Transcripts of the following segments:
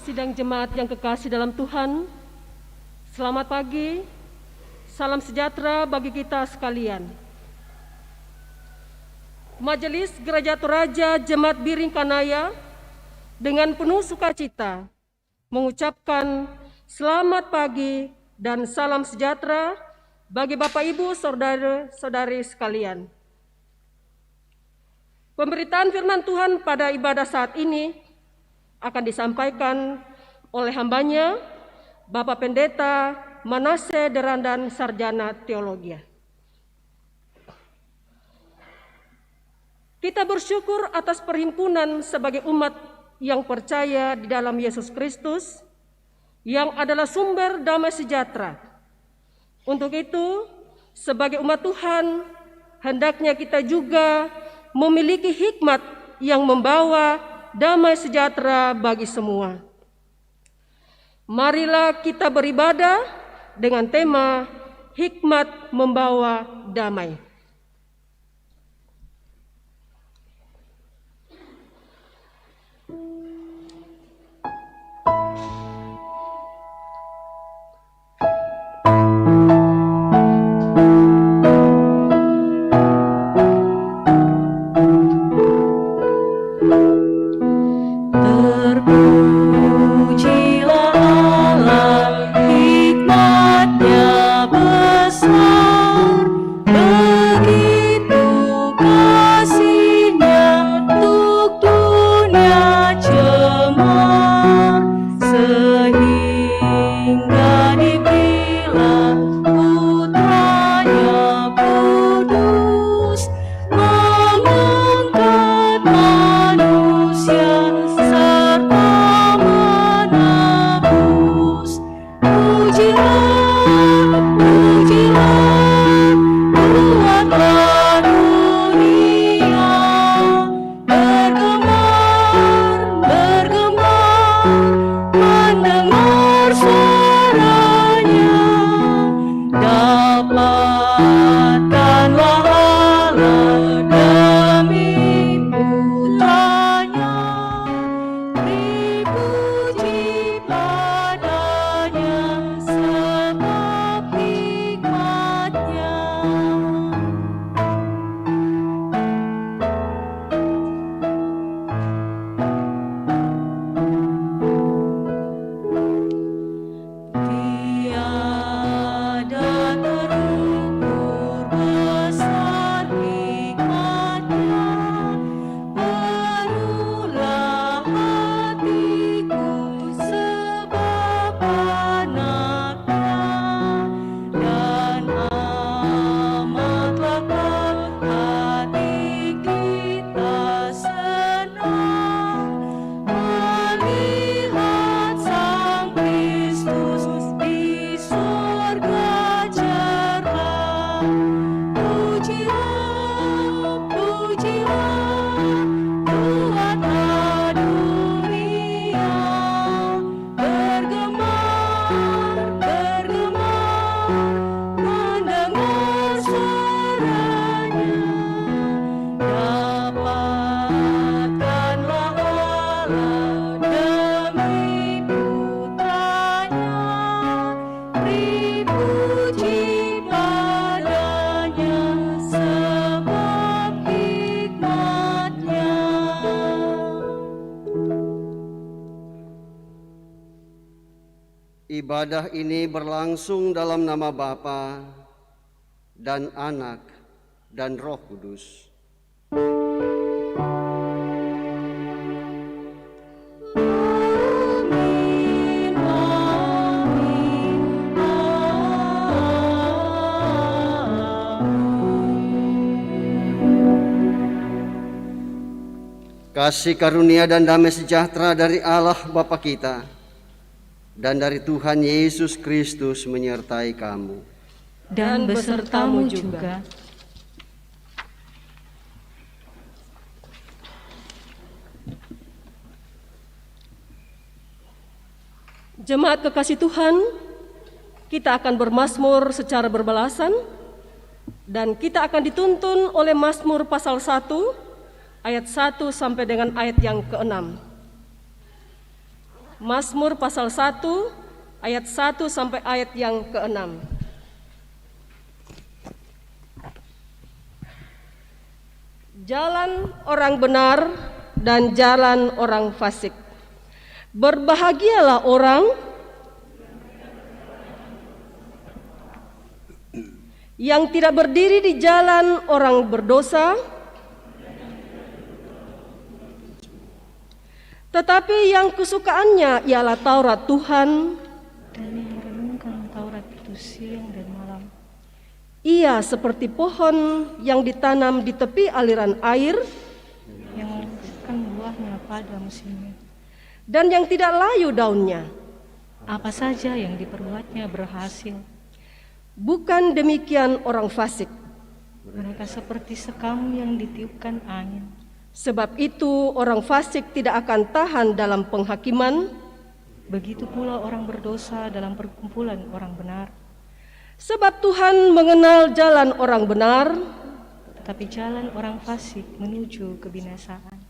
Sidang jemaat yang kekasih dalam Tuhan, selamat pagi, salam sejahtera bagi kita sekalian. Majelis Gereja Toraja Jemaat Biring Kanaya dengan penuh sukacita mengucapkan selamat pagi dan salam sejahtera bagi Bapak Ibu saudara-saudari sekalian. Pemberitaan firman Tuhan pada ibadah saat ini akan disampaikan oleh hambanya Bapak Pendeta Manase Derandan Sarjana Teologi. Kita bersyukur atas perhimpunan sebagai umat yang percaya di dalam Yesus Kristus yang adalah sumber damai sejahtera. Untuk itu, sebagai umat Tuhan, hendaknya kita juga memiliki hikmat yang membawa damai sejahtera bagi semua. Marilah kita beribadah dengan tema hikmat membawa damai. Ibadah ini berlangsung dalam nama Bapa dan Anak dan Roh Kudus. Kasih karunia dan damai sejahtera dari Allah Bapa kita dan dari Tuhan Yesus Kristus menyertai kamu. Dan besertamu juga. Jemaat kekasih Tuhan, kita akan bermazmur secara berbalasan dan kita akan dituntun oleh Mazmur pasal 1 ayat 1 sampai dengan ayat yang ke-6. Mazmur pasal 1 ayat 1 sampai ayat yang ke-6. Jalan orang benar dan jalan orang fasik. Berbahagialah orang yang tidak berdiri di jalan orang berdosa, tetapi yang kesukaannya ialah Taurat Tuhan, dan yang merenungkan Taurat itu siang dan malam. ia seperti pohon yang ditanam di tepi aliran air, yang membuahkan buahnya pada musimnya. dan yang tidak layu daunnya. Apa saja yang diperbuatnya berhasil. Bukan demikian orang fasik. Mereka seperti sekam yang ditiupkan angin. Sebab itu orang fasik tidak akan tahan dalam penghakiman. Begitu pula orang berdosa dalam perkumpulan orang benar. Sebab Tuhan mengenal jalan orang benar, Tetapi jalan orang fasik menuju kebinasaan.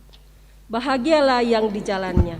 bahagialah yang di jalannya.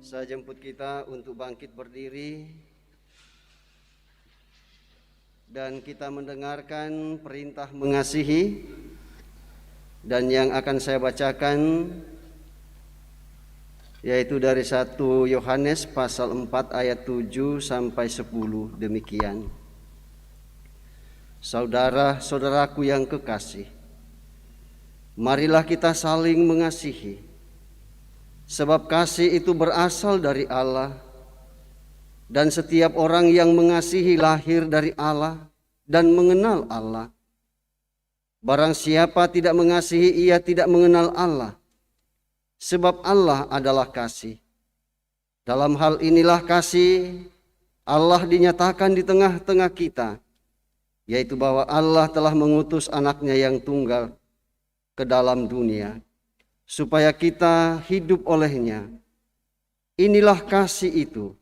Saya jemput kita untuk bangkit berdiri dan kita mendengarkan perintah mengasihi, dan yang akan saya bacakan yaitu dari 1 Yohanes pasal 4 ayat 7 sampai 10 demikian. Saudara-saudaraku yang kekasih, marilah kita saling mengasihi. Sebab kasih itu berasal dari Allah, dan setiap orang yang mengasihi lahir dari Allah dan mengenal Allah. Barang siapa tidak mengasihi, ia tidak mengenal Allah, sebab Allah adalah kasih. Dalam hal inilah kasih Allah dinyatakan di tengah-tengah kita, yaitu bahwa Allah telah mengutus anaknya yang tunggal ke dalam dunia, supaya kita hidup olehnya. Inilah kasih itu,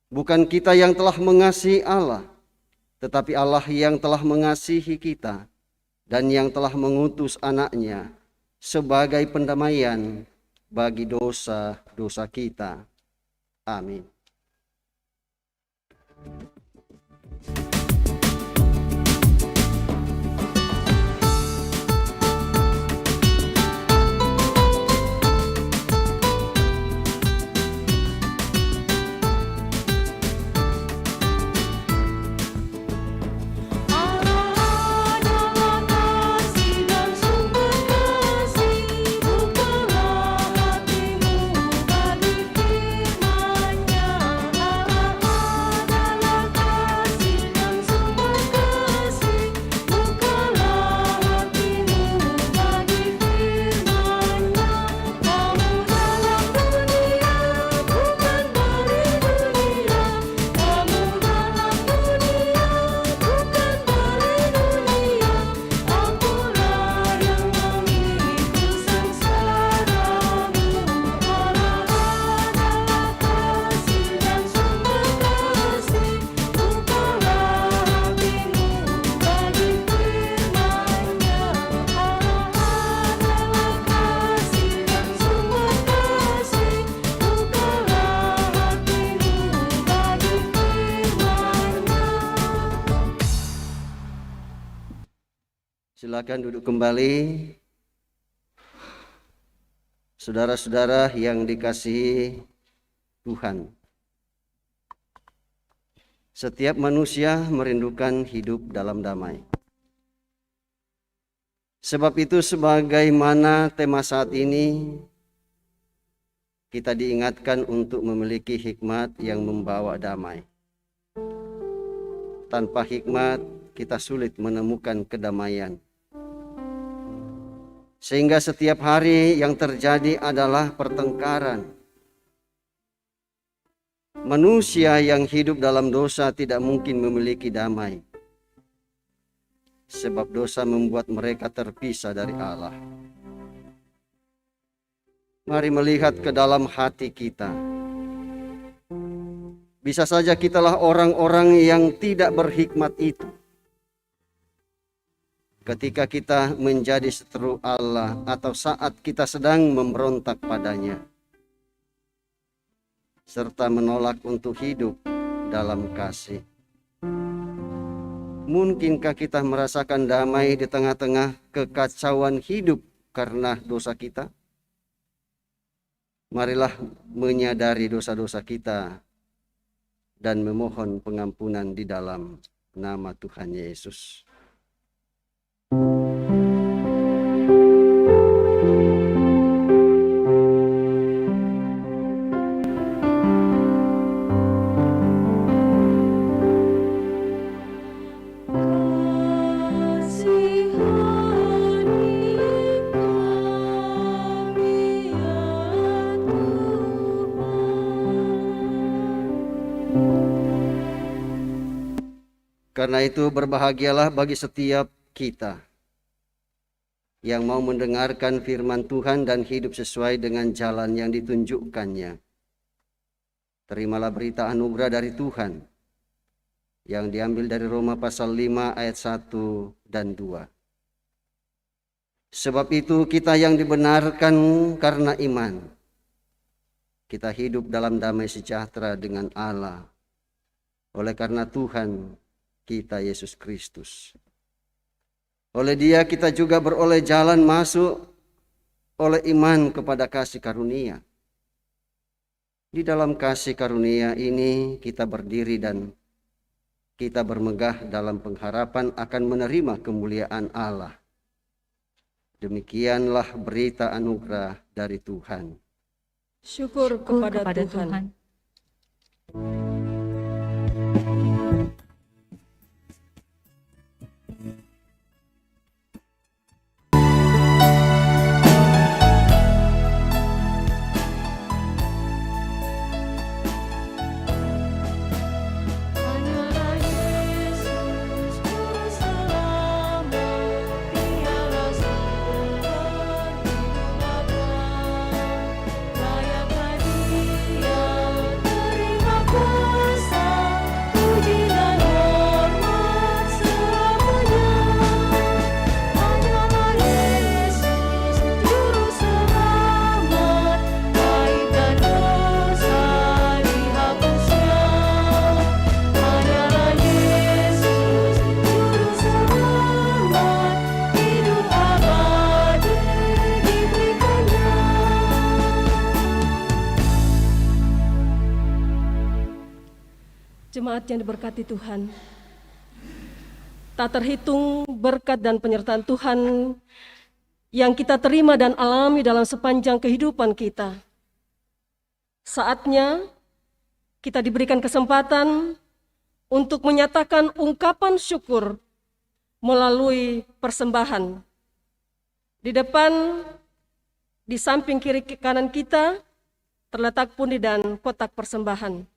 bukan kita yang telah mengasihi Allah, tetapi Allah yang telah mengasihi kita dan yang telah mengutus anaknya sebagai pendamaian bagi dosa-dosa kita. Amin. Silakan duduk kembali. Saudara-saudara yang dikasihi Tuhan, setiap manusia merindukan hidup dalam damai. Sebab itu, sebagaimana tema saat ini, kita diingatkan untuk memiliki hikmat yang membawa damai. Tanpa hikmat, kita sulit menemukan kedamaian. Sehingga setiap hari yang terjadi adalah pertengkaran. Manusia yang hidup dalam dosa tidak mungkin memiliki damai. Sebab dosa membuat mereka terpisah dari Allah. Mari melihat ke dalam hati kita. Bisa saja kitalah orang-orang yang tidak berhikmat itu. Ketika kita menjadi seteru Allah atau saat kita sedang memberontak padanya, serta menolak untuk hidup dalam kasih. Mungkinkah kita merasakan damai di tengah-tengah kekacauan hidup karena dosa kita? Marilah menyadari dosa-dosa kita dan memohon pengampunan di dalam nama Tuhan Yesus. Karena itu berbahagialah bagi setiap kita yang mau mendengarkan firman Tuhan dan hidup sesuai dengan jalan yang ditunjukkannya. Terimalah berita anugerah dari Tuhan yang diambil dari Roma pasal 5 ayat 1 dan 2. Sebab itu kita yang dibenarkan karena iman, kita hidup dalam damai sejahtera dengan Allah oleh karena Tuhan kita Yesus Kristus. Oleh Dia kita juga beroleh jalan masuk oleh iman kepada kasih karunia. Di dalam kasih karunia ini kita berdiri dan kita bermegah dalam pengharapan akan menerima kemuliaan Allah. Demikianlah berita anugerah dari Tuhan. Syukur kepada Tuhan. Jemaat yang diberkati Tuhan, tak terhitung berkat dan penyertaan Tuhan yang kita terima dan alami dalam sepanjang kehidupan kita. Saatnya kita diberikan kesempatan untuk menyatakan ungkapan syukur melalui persembahan. Di depan, di samping kiri kanan kita, terletak pundi dan kotak persembahan.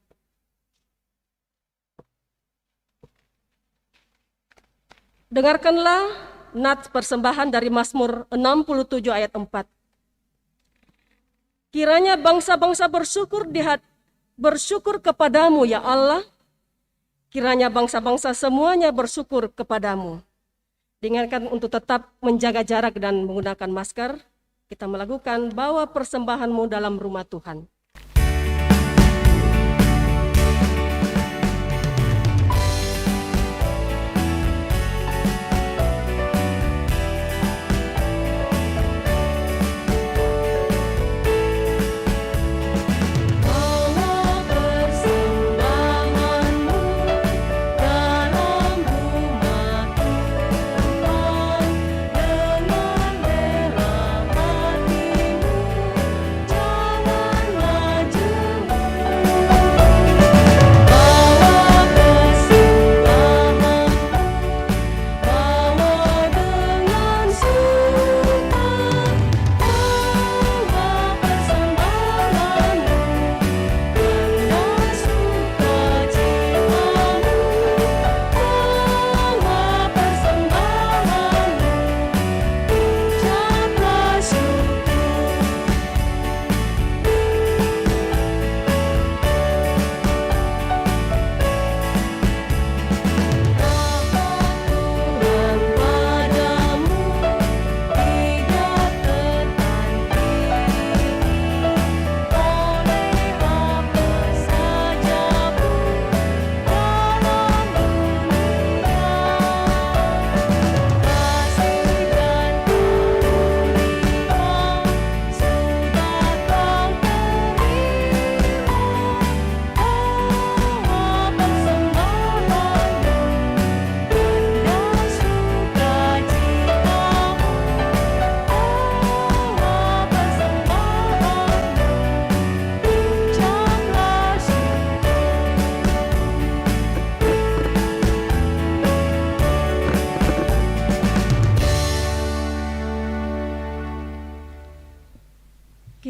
Dengarkanlah nats persembahan dari Mazmur 67 ayat 4. Kiranya bangsa-bangsa bersyukur kepadamu ya Allah. Kiranya bangsa-bangsa semuanya bersyukur kepadamu. Diingatkan untuk tetap menjaga jarak dan menggunakan masker. Kita melakukan bawa persembahanmu dalam rumah Tuhan.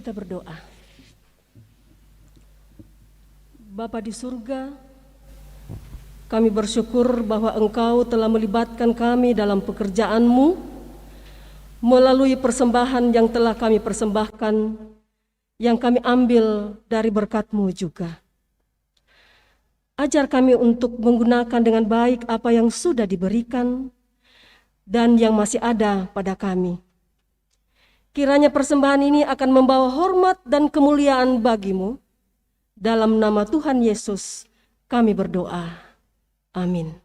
Kita berdoa. Bapa di surga, kami bersyukur bahwa Engkau telah melibatkan kami dalam pekerjaan-Mu melalui persembahan yang telah kami persembahkan, yang kami ambil dari berkat-Mu juga. Ajar kami untuk menggunakan dengan baik apa yang sudah diberikan dan yang masih ada pada kami. Kiranya persembahan ini akan membawa hormat dan kemuliaan bagi-Mu. Dalam nama Tuhan Yesus kami berdoa. Amin.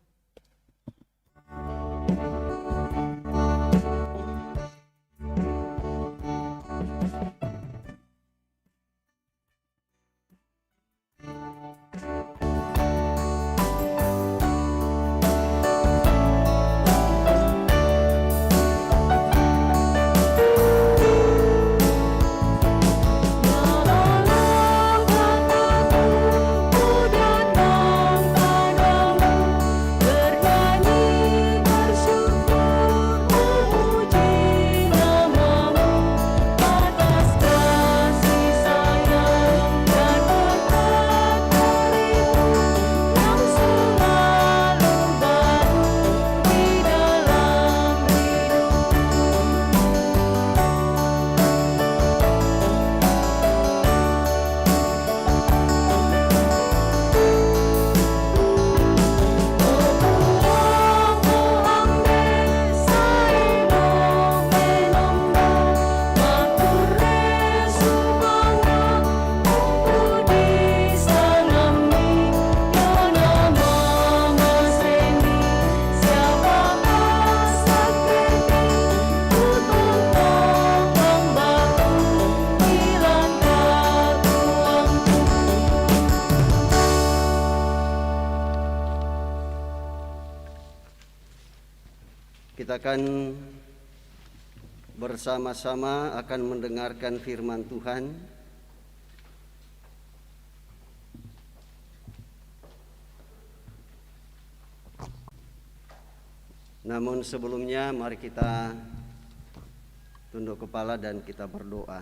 Kita akan bersama-sama akan mendengarkan firman Tuhan. Namun sebelumnya mari kita tunduk kepala dan kita berdoa.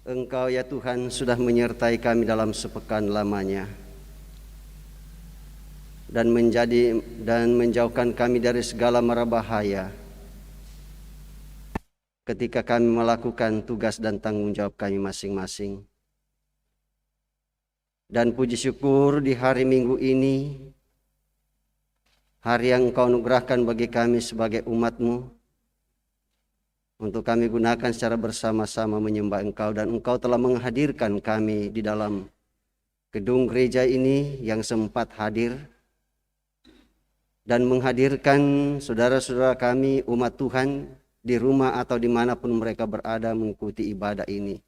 Engkau ya Tuhan sudah menyertai kami dalam sepekan lamanya dan menjauhkan kami dari segala mara bahaya ketika kami melakukan tugas dan tanggung jawab kami masing-masing. Dan puji syukur di hari Minggu ini, hari yang Engkau anugerahkan bagi kami sebagai umat-Mu, untuk kami gunakan secara bersama-sama menyembah Engkau, dan Engkau telah menghadirkan kami di dalam gedung gereja ini yang sempat hadir, dan menghadirkan saudara-saudara kami umat Tuhan di rumah atau dimanapun mereka berada mengikuti ibadah ini.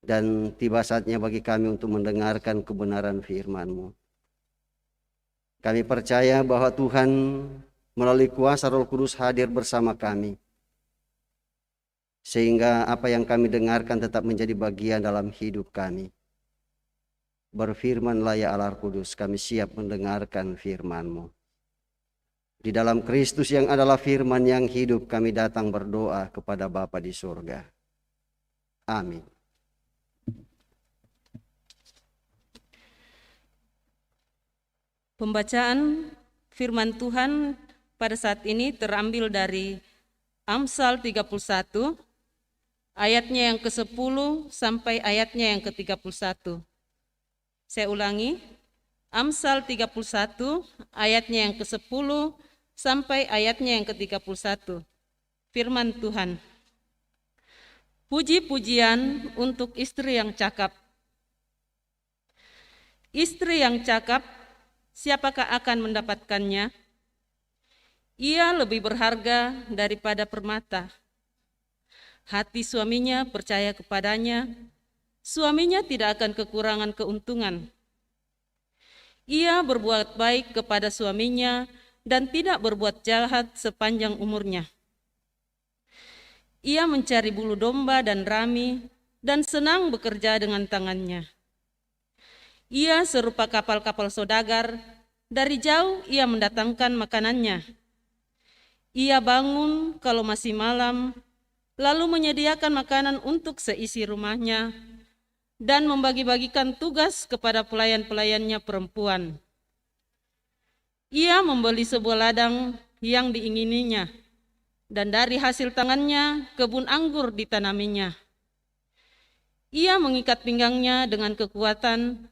Dan tiba saatnya bagi kami untuk mendengarkan kebenaran firman-Mu. Kami percaya bahwa Tuhan melalui kuasa Roh Kudus hadir bersama kami, sehingga apa yang kami dengarkan tetap menjadi bagian dalam hidup kami. Berfirmanlah ya Allah Kudus, kami siap mendengarkan firman-Mu. Di dalam Kristus yang adalah firman yang hidup, kami datang berdoa kepada Bapa di surga. Amin. Pembacaan firman Tuhan pada saat ini terambil dari Amsal 31, ayatnya yang ke-10 sampai ayatnya yang ke-31. Saya ulangi, Amsal 31 ayatnya yang ke-10 sampai ayatnya yang ke-31. Firman Tuhan. Puji-pujian untuk istri yang cakap. Istri yang cakap, siapakah akan mendapatkannya? Ia lebih berharga daripada permata. Hati suaminya percaya kepadanya, suaminya tidak akan kekurangan keuntungan. Ia berbuat baik kepada suaminya dan tidak berbuat jahat sepanjang umurnya. Ia mencari bulu domba dan rami dan senang bekerja dengan tangannya. Ia serupa kapal-kapal saudagar, dari jauh ia mendatangkan makanannya. Ia bangun kalau masih malam, lalu menyediakan makanan untuk seisi rumahnya dan membagi-bagikan tugas kepada pelayan-pelayannya perempuan. Ia membeli sebuah ladang yang diingininya, dan dari hasil tangannya kebun anggur ditanaminya. Ia mengikat pinggangnya dengan kekuatan,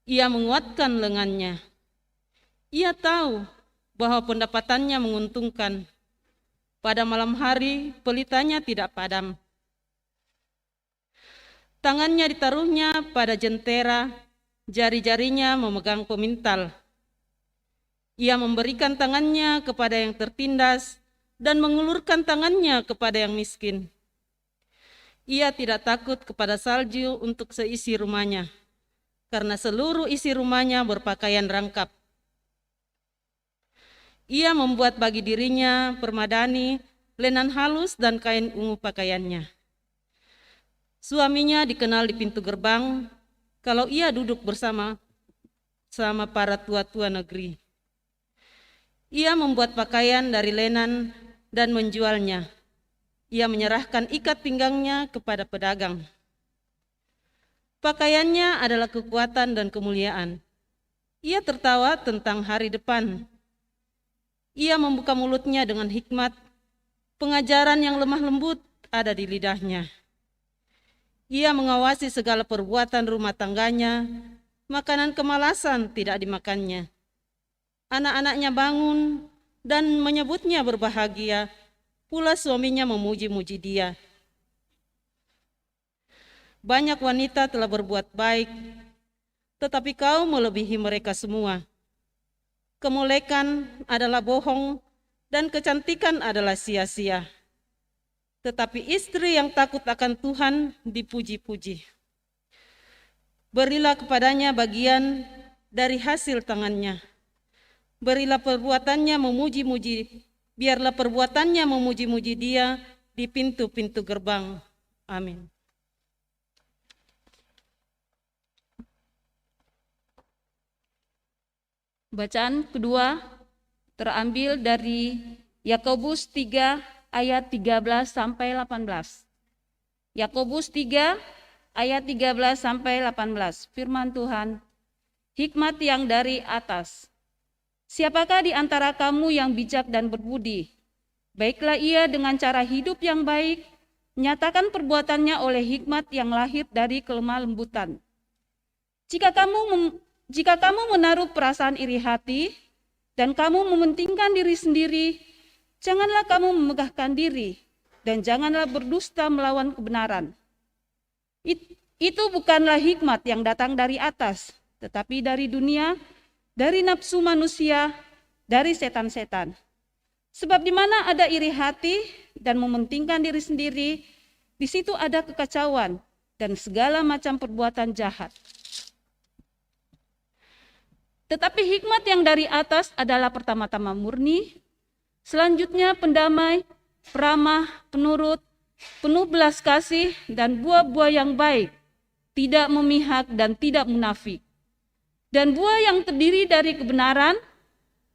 ia menguatkan lengannya. Ia tahu bahwa pendapatannya menguntungkan. Pada malam hari pelitanya tidak padam. Tangannya ditaruhnya pada jentera, jari-jarinya memegang pemintal. Ia memberikan tangannya kepada yang tertindas dan mengulurkan tangannya kepada yang miskin. Ia tidak takut kepada salju untuk seisi rumahnya, karena seluruh isi rumahnya berpakaian rangkap. Ia membuat bagi dirinya permadani, lenan halus dan kain ungu pakaiannya. Suaminya dikenal di pintu gerbang kalau ia duduk bersama para tua-tua negeri. Ia membuat pakaian dari lenan dan menjualnya. Ia menyerahkan ikat pinggangnya kepada pedagang. Pakaiannya adalah kekuatan dan kemuliaan. Ia tertawa tentang hari depan. Ia membuka mulutnya dengan hikmat, pengajaran yang lemah lembut ada di lidahnya. Ia mengawasi segala perbuatan rumah tangganya, makanan kemalasan tidak dimakannya. Anak-anaknya bangun dan menyebutnya berbahagia, pula suaminya memuji-muji dia. Banyak wanita telah berbuat baik, tetapi kau melebihi mereka semua. Kemolekan adalah bohong dan kecantikan adalah sia-sia. Tetapi istri yang takut akan Tuhan dipuji-puji. Berilah kepadanya bagian dari hasil tangannya. Berilah perbuatannya memuji-muji, biarlah perbuatannya memuji-muji dia di pintu-pintu gerbang. Amin. Bacaan kedua terambil dari Yakobus 3 ayat 13 sampai 18. Yakobus 3 ayat 13 sampai 18. Firman Tuhan, hikmat yang dari atas. Siapakah di antara kamu yang bijak dan berbudi? Baiklah ia dengan cara hidup yang baik, menyatakan perbuatannya oleh hikmat yang lahir dari kelemah lembutan. Jika kamu menaruh perasaan iri hati dan kamu mementingkan diri sendiri, janganlah kamu memegahkan diri dan janganlah berdusta melawan kebenaran. Itu bukanlah hikmat yang datang dari atas, tetapi dari dunia, dari nafsu manusia, dari setan-setan. Sebab di mana ada iri hati dan mementingkan diri sendiri, di situ ada kekacauan dan segala macam perbuatan jahat. Tetapi hikmat yang dari atas adalah pertama-tama murni, selanjutnya pendamai, peramah, penurut, penuh belas kasih dan buah-buah yang baik, tidak memihak dan tidak munafik. Dan buah yang terdiri dari kebenaran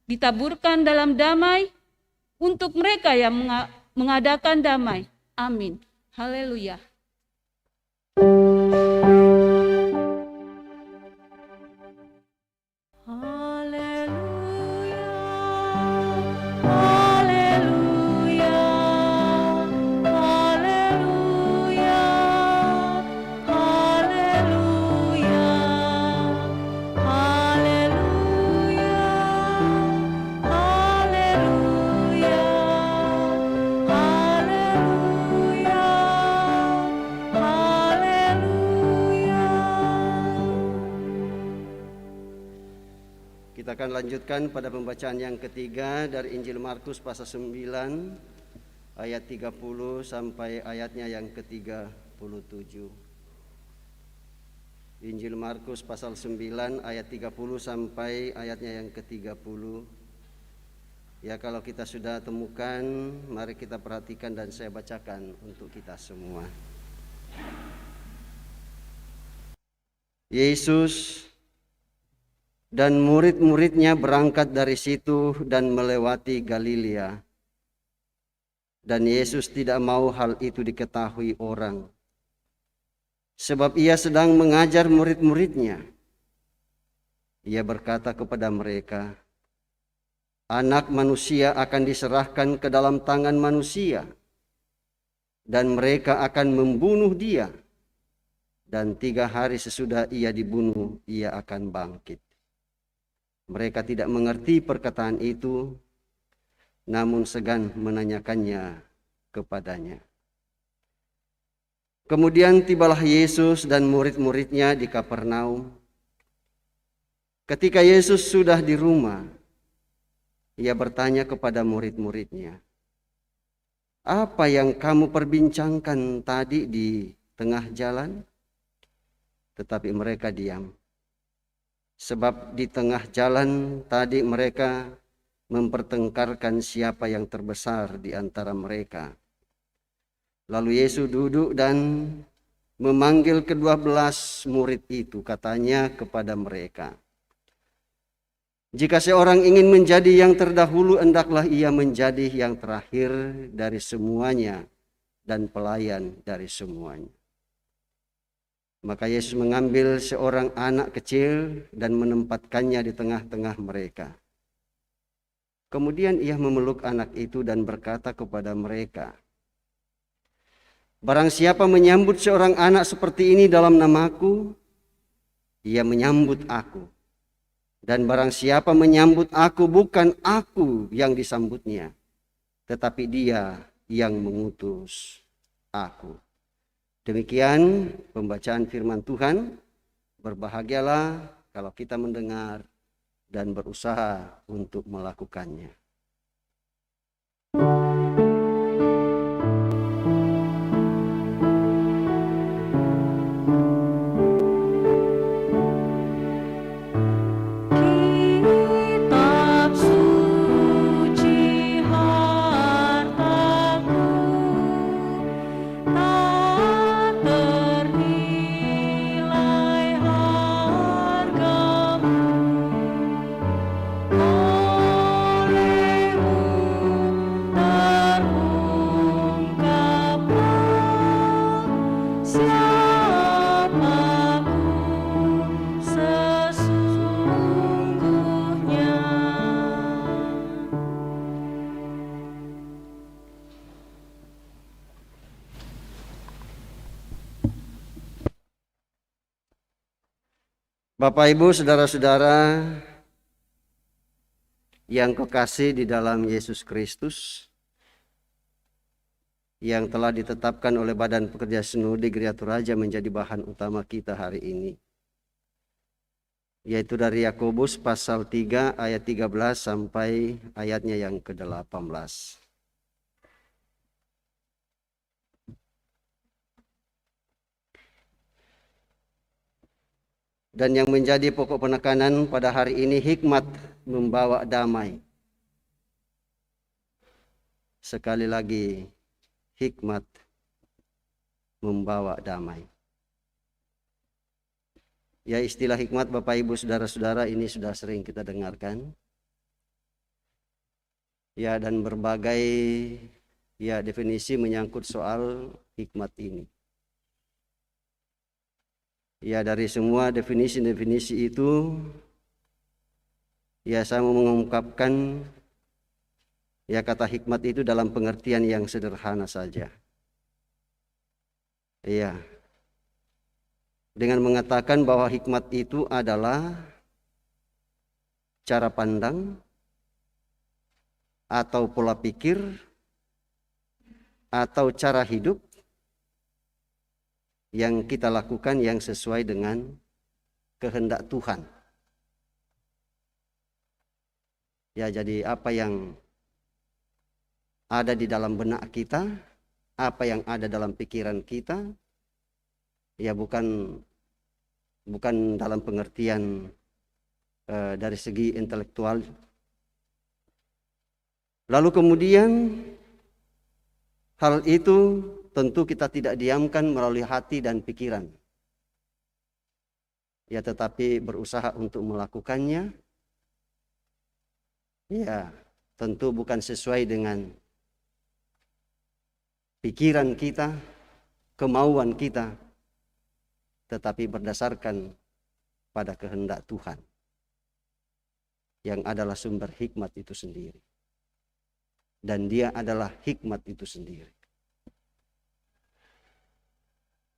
ditaburkan dalam damai untuk mereka yang mengadakan damai. Amin. Haleluya. Kita akan lanjutkan pada pembacaan yang ketiga dari Injil Markus pasal 9 ayat 30 sampai ayatnya yang ke-37. Injil Markus pasal 9 ayat 30 sampai ayatnya yang ke-30. Ya, kalau kita sudah temukan, mari kita perhatikan dan saya bacakan untuk kita semua. Yesus dan murid-muridnya berangkat dari situ dan melewati Galilea, Dan Yesus tidak mau hal itu diketahui orang, sebab ia sedang mengajar murid-muridnya. Ia berkata kepada mereka, Anak manusia akan diserahkan ke dalam tangan manusia, dan mereka akan membunuh dia. Dan 3 hari sesudah ia dibunuh, ia akan bangkit. Mereka tidak mengerti perkataan itu, namun segan menanyakannya kepadanya. Kemudian tibalah Yesus dan murid-muridnya di Kapernaum. Ketika Yesus sudah di rumah, ia bertanya kepada murid-muridnya, "Apa yang kamu perbincangkan tadi di tengah jalan?" Tetapi mereka diam. Sebab di tengah jalan tadi mereka mempertengkarkan siapa yang terbesar di antara mereka. Lalu Yesus duduk dan memanggil ke-12 murid itu, katanya kepada mereka, "Jika seorang ingin menjadi yang terdahulu, hendaklah ia menjadi yang terakhir dari semuanya dan pelayan dari semuanya." Maka Yesus mengambil seorang anak kecil dan menempatkannya di tengah-tengah mereka. Kemudian ia memeluk anak itu dan berkata kepada mereka, "Barang siapa menyambut seorang anak seperti ini dalam namaku, ia menyambut aku. Dan barang siapa menyambut aku, bukan aku yang disambutnya, tetapi dia yang mengutus aku." Demikian pembacaan firman Tuhan. Berbahagialah kalau kita mendengar dan berusaha untuk melakukannya. Bapak, Ibu, saudara-saudara yang kekasih di dalam Yesus Kristus, yang telah ditetapkan oleh Badan Pekerja Sinode Gereja Toraja menjadi bahan utama kita hari ini, yaitu dari Yakobus pasal 3 ayat 13 sampai ayatnya yang ke-18. Dan yang menjadi pokok penekanan pada hari ini, hikmat membawa damai. Sekali lagi, hikmat membawa damai. Ya, istilah hikmat Bapak Ibu saudara-saudara ini sudah sering kita dengarkan. Ya, dan berbagai definisi menyangkut soal hikmat ini. Ya, dari semua definisi-definisi itu, saya mau mengungkapkan kata hikmat itu dalam pengertian yang sederhana saja. Dengan mengatakan bahwa hikmat itu adalah cara pandang atau pola pikir atau cara hidup yang kita lakukan yang sesuai dengan kehendak Tuhan. Ya, jadi apa yang ada di dalam benak kita, apa yang ada dalam pikiran kita, ya bukan dalam pengertian dari segi intelektual. Lalu kemudian hal itu tentu kita tidak diamkan melalui hati dan pikiran. Ya, tetapi berusaha untuk melakukannya. Ya, tentu bukan sesuai dengan pikiran kita, kemauan kita, tetapi berdasarkan pada kehendak Tuhan yang adalah sumber hikmat itu sendiri. Dan Dia adalah hikmat itu sendiri.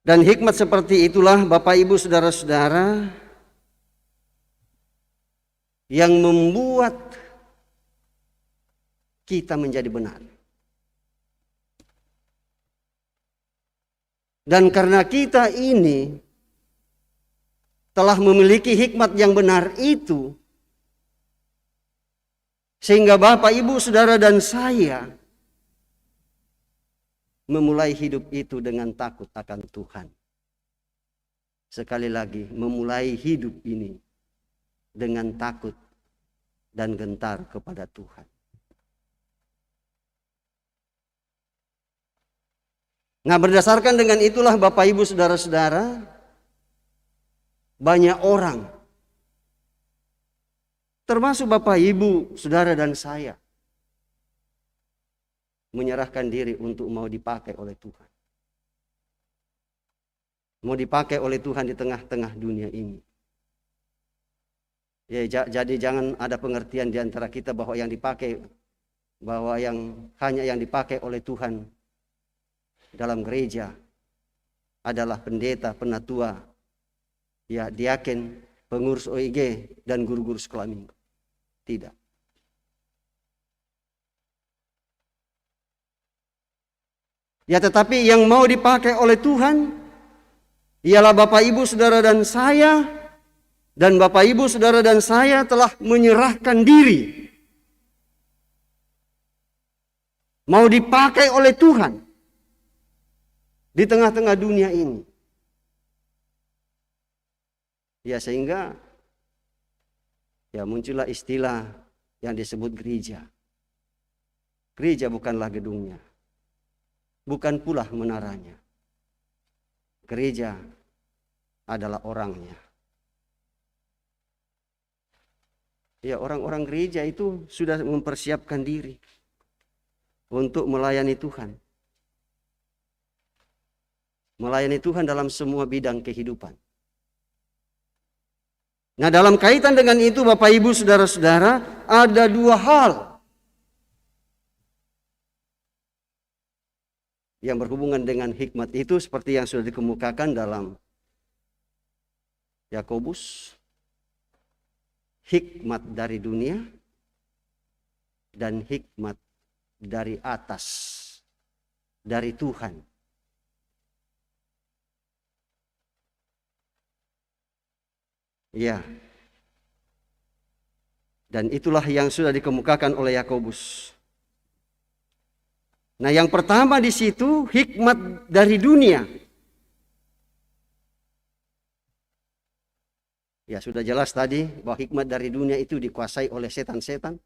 Dan hikmat seperti itulah Bapak Ibu saudara-saudara yang membuat kita menjadi benar. Dan karena kita ini telah memiliki hikmat yang benar itu, sehingga Bapak, Ibu, Saudara dan saya memulai hidup itu dengan takut akan Tuhan. Sekali lagi, memulai hidup ini dengan takut dan gentar kepada Tuhan. Nah, berdasarkan dengan itulah Bapak Ibu Saudara-saudara, banyak orang, termasuk Bapak Ibu Saudara dan saya, menyerahkan diri untuk mau dipakai oleh Tuhan. Mau dipakai oleh Tuhan di tengah-tengah dunia ini. Ya, jadi jangan ada pengertian di antara kita bahwa yang dipakai, bahwa hanya yang dipakai oleh Tuhan dalam gereja adalah pendeta, penatua, ya diaken, pengurus OIG, dan guru-guru sekolah minggu. Tidak. Ya, tetapi yang mau dipakai oleh Tuhan ialah Bapak Ibu Saudara dan saya, dan Bapak Ibu Saudara dan saya telah menyerahkan diri. Mau dipakai oleh Tuhan di tengah-tengah dunia ini. Ya, sehingga ya muncullah istilah yang disebut gereja. Gereja bukanlah gedungnya, bukan pula menaranya. Gereja adalah orangnya. Ya, orang-orang gereja itu sudah mempersiapkan diri untuk melayani Tuhan. Melayani Tuhan dalam semua bidang kehidupan. Nah, dalam kaitan dengan itu Bapak Ibu Saudara-saudara, ada dua hal yang berhubungan dengan hikmat itu seperti yang sudah dikemukakan dalam Yakobus. Hikmat dari dunia dan hikmat dari atas, dari Tuhan. Ya. Dan itulah yang sudah dikemukakan oleh Yakobus. Nah, yang pertama di situ hikmat dari dunia. Ya, sudah jelas tadi bahwa hikmat dari dunia itu dikuasai oleh setan-setan.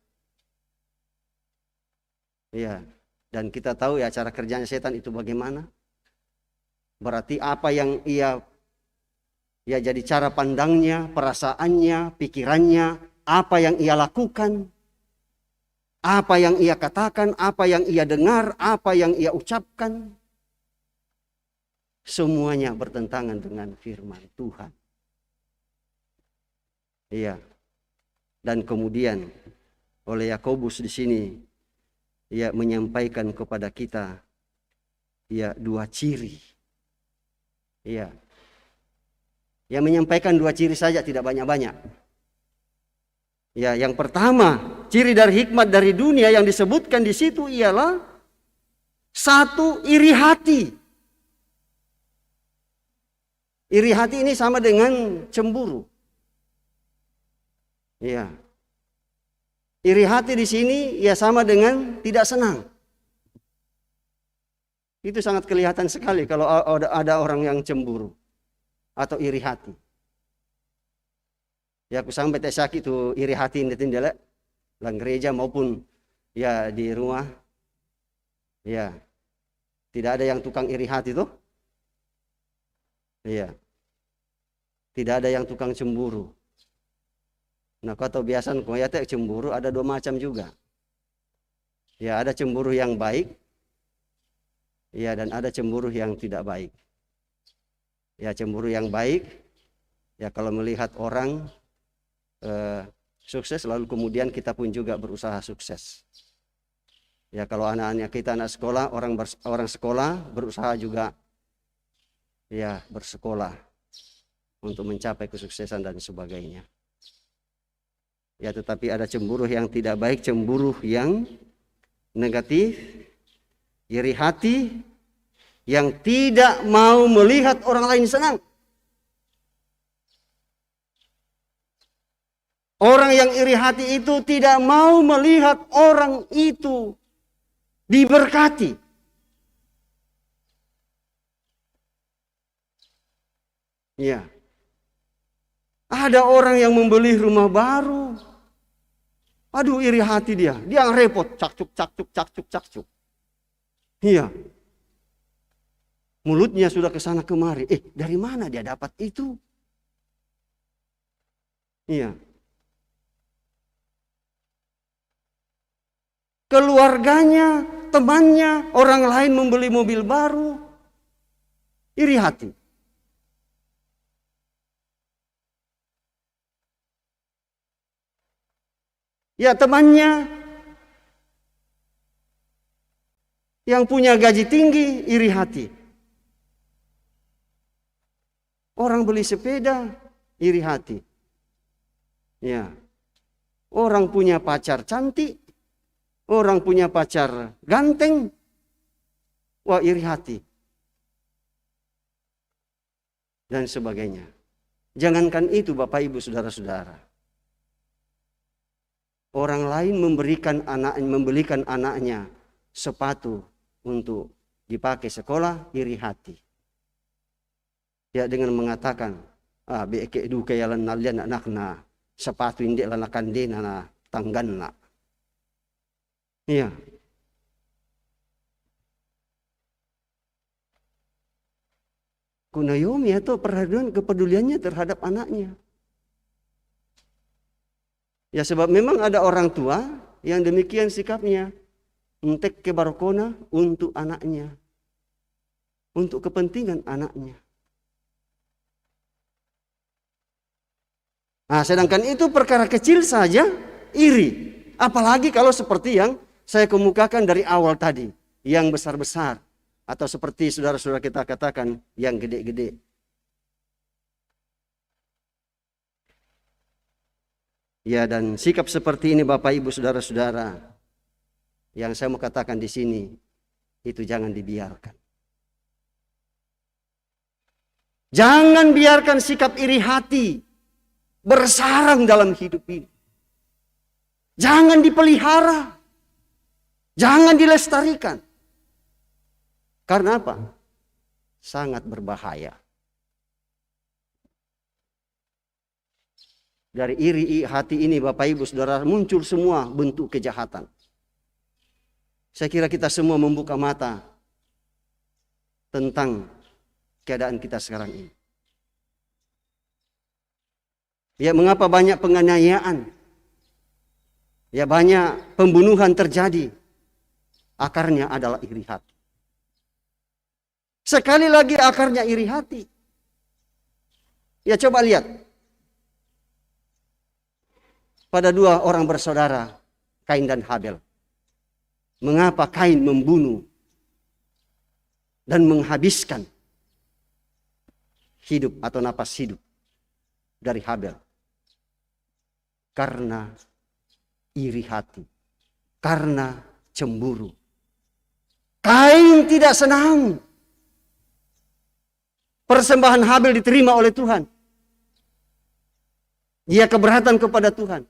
Ya, dan kita tahu ya cara kerjanya setan itu bagaimana. Berarti apa yang ia ya jadi cara pandangnya, perasaannya, pikirannya, apa yang ia lakukan, apa yang ia katakan, apa yang ia dengar, apa yang ia ucapkan, semuanya bertentangan dengan firman Tuhan. Iya. Dan kemudian oleh Yakobus di sini ia menyampaikan kepada kita ya dua ciri. Iya. Ia menyampaikan dua ciri saja, tidak banyak-banyak. Ya, yang pertama, ciri dari hikmat dari dunia yang disebutkan di situ ialah satu, iri hati. Iri hati ini sama dengan cemburu. Ya. Iri hati di sini ya sama dengan tidak senang. Itu sangat kelihatan sekali kalau ada orang yang cemburu atau iri hati. Ya, aku sampai tesak itu iri hati ini tindala lang gereja maupun ya di rumah. Ya. Tidak ada yang tukang iri hati tuh. Iya. Tidak ada yang tukang cemburu. Nah, kau tahu biasa kau ya cemburu ada dua macam juga. Ya, ada cemburu yang baik. Ya, dan ada cemburu yang tidak baik. Ya, cemburu yang baik, ya kalau melihat orang sukses, lalu kemudian kita pun juga berusaha sukses. Ya, kalau anak-anak kita anak sekolah, orang sekolah berusaha juga ya bersekolah untuk mencapai kesuksesan dan sebagainya. Ya, tetapi ada cemburu yang tidak baik, cemburu yang negatif, iri hati, yang tidak mau melihat orang lain senang. Orang yang iri hati itu tidak mau melihat orang itu diberkati. Ya. Ada orang yang membeli rumah baru. Aduh, iri hati dia. Dia yang repot, cakcuk. Iya. Mulutnya sudah ke sana kemari. Dari mana dia dapat itu? Iya. Keluarganya, temannya, orang lain membeli mobil baru. Iri hati. Ya, temannya yang punya gaji tinggi, iri hati. Orang beli sepeda, iri hati. Ya. Orang punya pacar cantik, orang punya pacar ganteng, wah iri hati. Dan sebagainya. Jangankan itu Bapak Ibu Saudara-saudara. Orang lain membelikan anaknya sepatu untuk dipakai sekolah, iri hati. Ya, dengan mengatakan, beke duke yalan nalian anakna, sepatu indi lanakan dena tangganna. Iya. Kunayomi atau perhatian kepeduliannya terhadap anaknya. Ya, sebab memang ada orang tua yang demikian sikapnya. Entek kebarokona untuk anaknya. Untuk kepentingan anaknya. Nah, sedangkan itu perkara kecil saja, iri. Apalagi kalau seperti yang saya kemukakan dari awal tadi. Yang besar-besar. Atau seperti saudara-saudara kita katakan, yang gede-gede. Ya, dan sikap seperti ini Bapak Ibu Saudara-saudara, yang saya mau katakan di sini, itu jangan dibiarkan. Jangan biarkan sikap iri hati bersarang dalam hidup ini. Jangan dipelihara. Jangan dilestarikan. Karena apa? Sangat berbahaya. Dari iri hati ini Bapak Ibu Saudara muncul semua bentuk kejahatan. Saya kira kita semua membuka mata tentang keadaan kita sekarang ini. Ya, mengapa banyak penganiayaan? Ya, banyak pembunuhan terjadi. Akarnya adalah iri hati. Sekali lagi akarnya iri hati. Ya, coba lihat. Pada dua orang bersaudara, Kain dan Habel. Mengapa Kain membunuh dan menghabiskan hidup atau napas hidup dari Habel? Karena iri hati, karena cemburu. Kain tidak senang persembahan Habel diterima oleh Tuhan. Dia keberatan kepada Tuhan.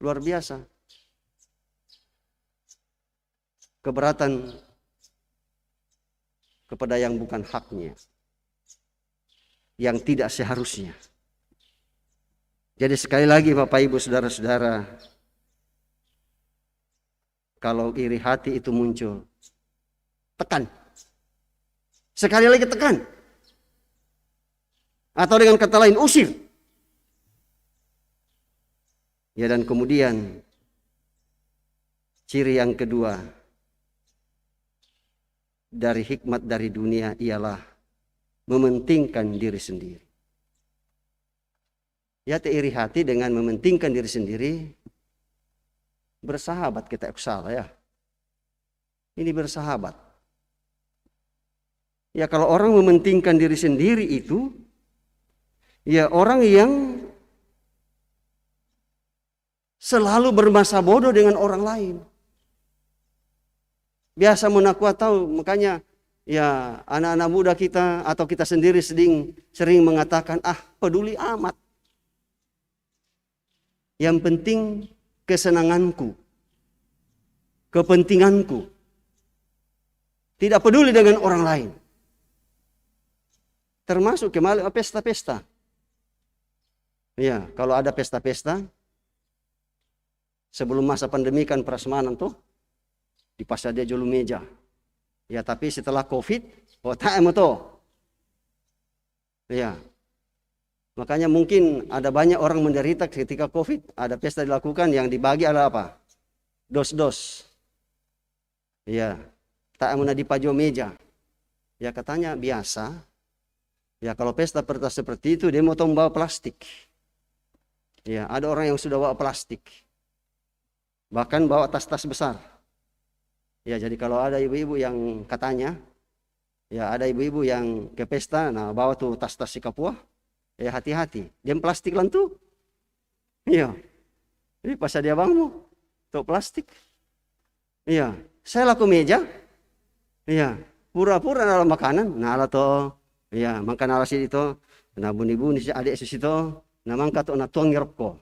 Luar biasa. Keberatan kepada yang bukan haknya. Yang tidak seharusnya. Jadi sekali lagi Bapak Ibu Saudara-saudara, kalau iri hati itu muncul, tekan. Sekali lagi tekan. Atau dengan kata lain usir. Ya, dan kemudian Ciri yang kedua dari hikmat dari dunia ialah mementingkan diri sendiri. Ya, iri hati dengan mementingkan diri sendiri bersahabat, kita salah ya. Ini bersahabat. Ya, kalau orang mementingkan diri sendiri itu, ya orang yang selalu bermasa bodoh dengan orang lain. Biasa menakwa tahu, makanya ya anak-anak muda kita atau kita sendiri sering mengatakan, peduli amat. Yang penting kesenanganku, kepentinganku. Tidak peduli dengan orang lain. Termasuk kemarin pesta-pesta. Ya, kalau ada pesta-pesta, sebelum masa pandemi kan prasmanan tuh, di pasar dia julu meja. Ya, tapi setelah COVID, tak tuh. Ya. Makanya mungkin ada banyak orang menderita ketika COVID, ada pesta dilakukan yang dibagi adalah apa? Dos-dos. Ya, tak mau di pajo meja. Ya, katanya biasa. Ya, kalau pesta seperti itu dia mau bawa plastik. Ya, ada orang yang sudah bawa plastik. Bahkan bawa tas-tas besar. Ya, jadi kalau ada ibu-ibu yang katanya, ya ada ibu-ibu yang ke pesta, nah bawa tuh tas-tas si Kapuah. Ya, hati-hati, dia plastik lantu. Iya. Ini pas dia bangmu, tuh plastik. Iya, saya laku meja. Iya, pura-pura dalam makanan. Nah, ala to, iya, makan ala si itu. Nah, buni-buni si adik si situ, nah mangkat to na tuang ngerko.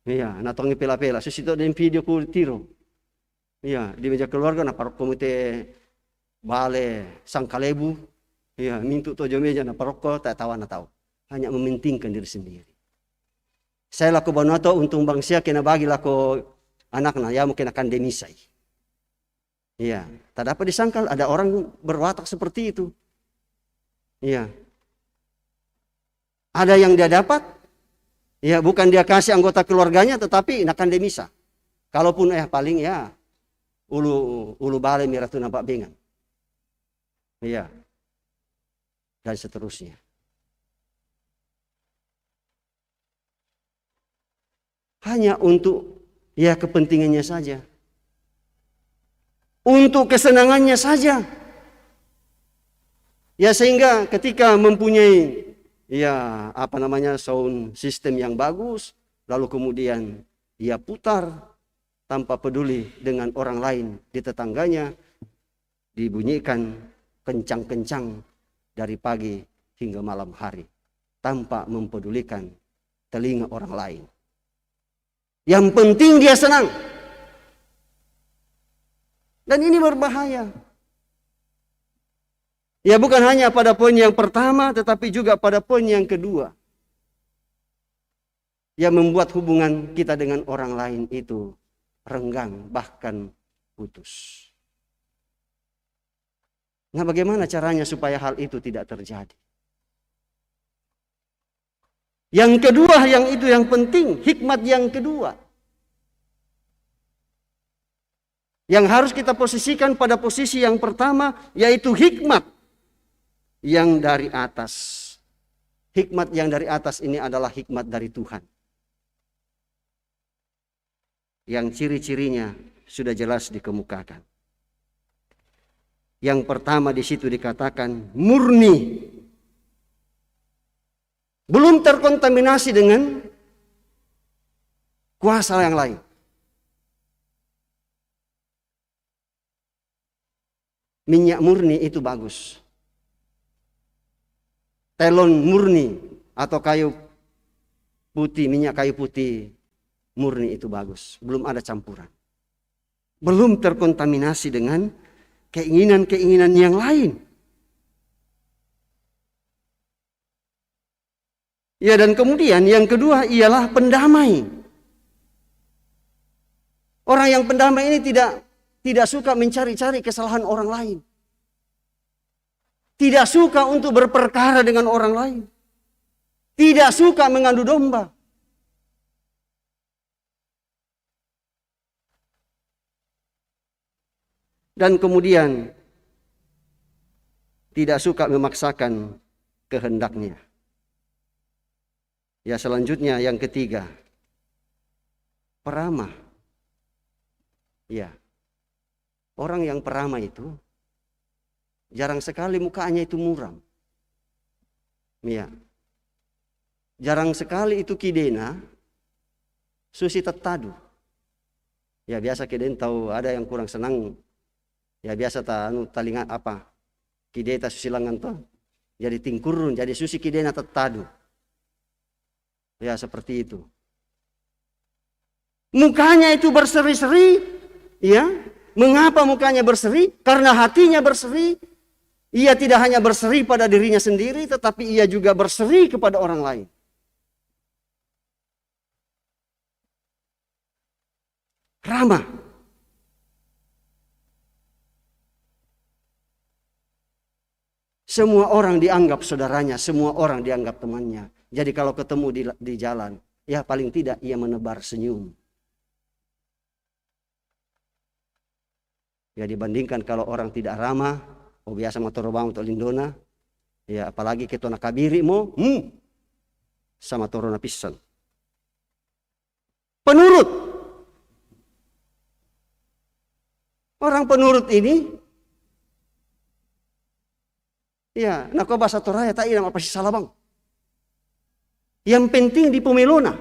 Iya, na tuang pela-pela. Si situ dan video ku tiro. Iya, di meja keluarga na parok komite bale sangkalebu. Iya, mintu to jo meja na paroko tak tahu na tahu. Hanya mementingkan diri sendiri. Saya laku banoto untung bangsia kena bagi laku anaknya, ya mungkin akan demisai. Iya, tak dapat disangkal ada orang berwatak seperti itu. Iya. Ada yang dia dapat, ya bukan dia kasih anggota keluarganya, tetapi akan demisa. Kalaupun paling ya ulu bale miratu nampak bengan. Iya. Dan seterusnya. Hanya untuk ya kepentingannya saja. Untuk kesenangannya saja. Ya sehingga ketika mempunyai ya sound system yang bagus, lalu kemudian ia putar tanpa peduli dengan orang lain di tetangganya, dibunyikan kencang-kencang dari pagi hingga malam hari tanpa mempedulikan telinga orang lain. Yang penting dia senang. Dan ini berbahaya. Ya bukan hanya pada poin yang pertama, tetapi juga pada poin yang kedua. Yang membuat hubungan kita dengan orang lain itu renggang, bahkan putus. Nah, bagaimana caranya supaya hal itu tidak terjadi? Yang kedua, yang itu yang penting, hikmat yang kedua. Yang harus kita posisikan pada posisi yang pertama, yaitu hikmat yang dari atas. Hikmat yang dari atas ini adalah hikmat dari Tuhan. Yang ciri-cirinya sudah jelas dikemukakan. Yang pertama di situ dikatakan murni. Belum terkontaminasi dengan kuasa yang lain. Minyak murni itu bagus. Telon murni atau kayu putih, minyak kayu putih murni itu bagus. Belum ada campuran. Belum terkontaminasi dengan keinginan-keinginan yang lain. Ya, dan kemudian yang kedua ialah pendamai. Orang yang pendamai ini tidak suka mencari-cari kesalahan orang lain. Tidak suka untuk berperkara dengan orang lain. Tidak suka mengadu domba. dan kemudian tidak suka memaksakan kehendaknya. Ya, selanjutnya yang ketiga, peramah. Ya, orang yang peramah itu jarang sekali mukanya itu muram. Ya, jarang sekali itu kidena susi tetadu. Ya, biasa kiden tahu ada yang kurang senang. Ya, biasa talinga apa? Kideta susilangan tuh. Jadi tingkurun, jadi susi kidena tetadu. Ya, seperti itu. Mukanya itu berseri-seri, ya. Mengapa mukanya berseri? Karena hatinya berseri. Ia tidak hanya berseri pada dirinya sendiri, tetapi ia juga berseri kepada orang lain. Ramah. Semua orang dianggap saudaranya, semua orang dianggap temannya. Jadi kalau ketemu di jalan, ya paling tidak ia menebar senyum. Ya, dibandingkan kalau orang tidak ramah, biasa motor bang untuk lindona, ya apalagi kita nak kabiri mo, sama torona pisan. Penurut. Orang penurut ini, ya nako bahasa toraya tak ina apa sih salah bang. Yang penting di pemilona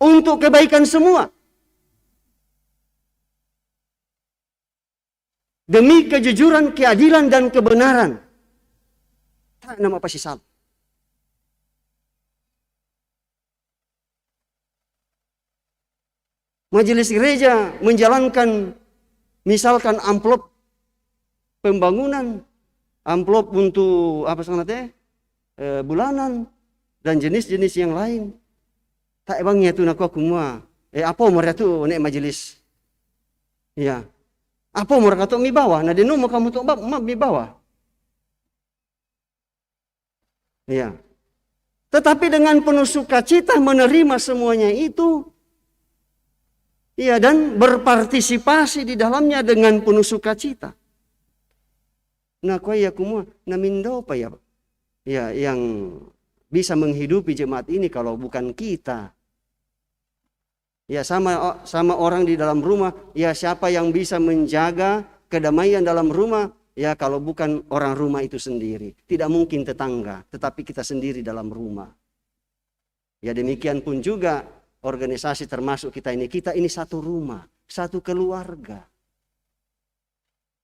untuk kebaikan semua. Demi kejujuran, keadilan, dan kebenaran. Tak nama apa sih salah. Majelis gereja menjalankan misalkan amplop pembangunan, amplop untuk apa sangatnya bulanan dan jenis-jenis yang lain. Tak ebangnya tu nak aku semua. Apa mereka tu nek majelis? Ya. Apa mereka tu mi bawah? Nah denu kamu tu mi bawah. Ya. Tetapi dengan penuh sukacita menerima semuanya itu. Ya, dan berpartisipasi di dalamnya dengan penuh sukacita. Nah, kau ya kumua namindo apa ya? Ya, yang bisa menghidupi jemaat ini kalau bukan kita. Ya, sama orang di dalam rumah, ya siapa yang bisa menjaga kedamaian dalam rumah? Ya, kalau bukan orang rumah itu sendiri. Tidak mungkin tetangga, tetapi kita sendiri dalam rumah. Ya, demikian pun juga organisasi termasuk kita ini satu rumah, satu keluarga.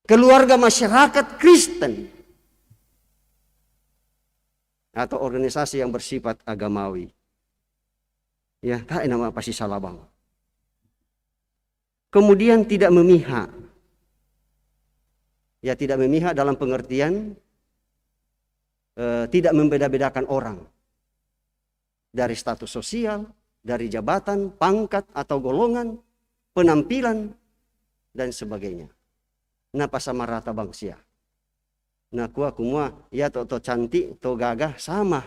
Keluarga masyarakat Kristen. Atau organisasi yang bersifat agamawi. Ya, tak nama apa sih salah bang. Kemudian tidak memihak. Ya, tidak memihak dalam pengertian tidak membeda-bedakan orang. Dari status sosial, dari jabatan, pangkat atau golongan, penampilan, dan sebagainya. Napa sama rata bangsia. Nah kuah kumua, ya to cantik, to gagah sama.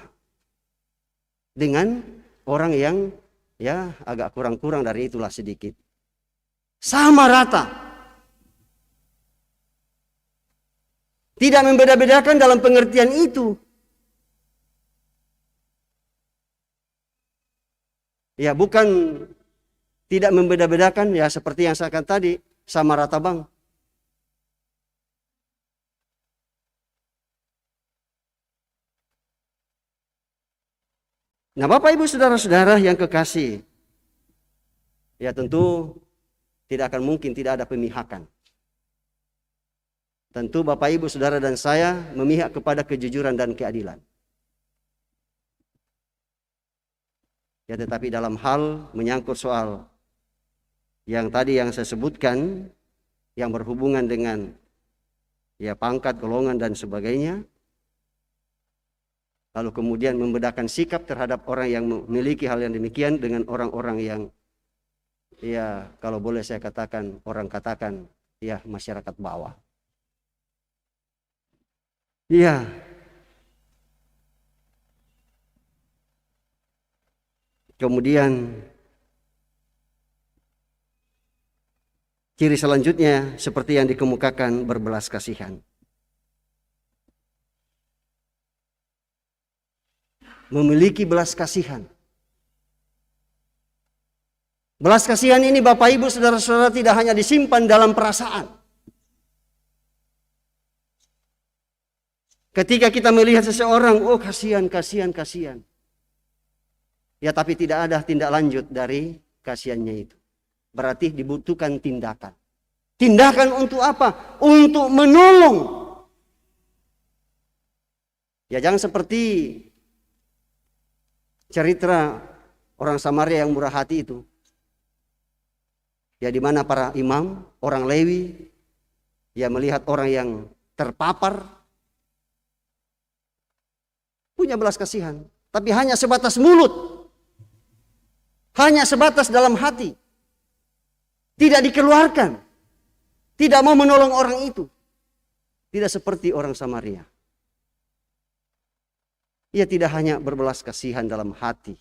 Dengan orang yang ya agak kurang-kurang dari itulah sedikit. Sama rata. Tidak membeda-bedakan dalam pengertian itu. Ya bukan tidak membeda-bedakan ya seperti yang saya katakan tadi sama rata bang. Nah Bapak Ibu Saudara-saudara yang kekasih, ya tentu tidak akan mungkin tidak ada pemihakan. Tentu Bapak Ibu Saudara dan saya memihak kepada kejujuran dan keadilan. Ya tetapi dalam hal menyangkut soal yang tadi yang saya sebutkan, yang berhubungan dengan ya pangkat, golongan dan sebagainya, lalu kemudian membedakan sikap terhadap orang yang memiliki hal yang demikian dengan orang-orang yang ya kalau boleh saya katakan, orang katakan ya masyarakat bawah. Ya. Kemudian Ciri selanjutnya seperti yang dikemukakan, berbelas kasihan. Memiliki belas kasihan. Belas kasihan ini Bapak Ibu Saudara-saudara tidak hanya disimpan dalam perasaan. Ketika kita melihat seseorang, oh kasihan. Ya tapi tidak ada tindak lanjut dari kasihannya itu. Berarti dibutuhkan tindakan. Tindakan untuk apa? Untuk menolong. Ya jangan seperti cerita orang Samaria yang murah hati itu. Ya di mana para imam, orang Lewi, ya melihat orang yang terpapar, punya belas kasihan. Tapi hanya sebatas mulut. Hanya sebatas dalam hati. Tidak dikeluarkan. Tidak mau menolong orang itu. Tidak seperti orang Samaria. Ia tidak hanya berbelas kasihan dalam hati.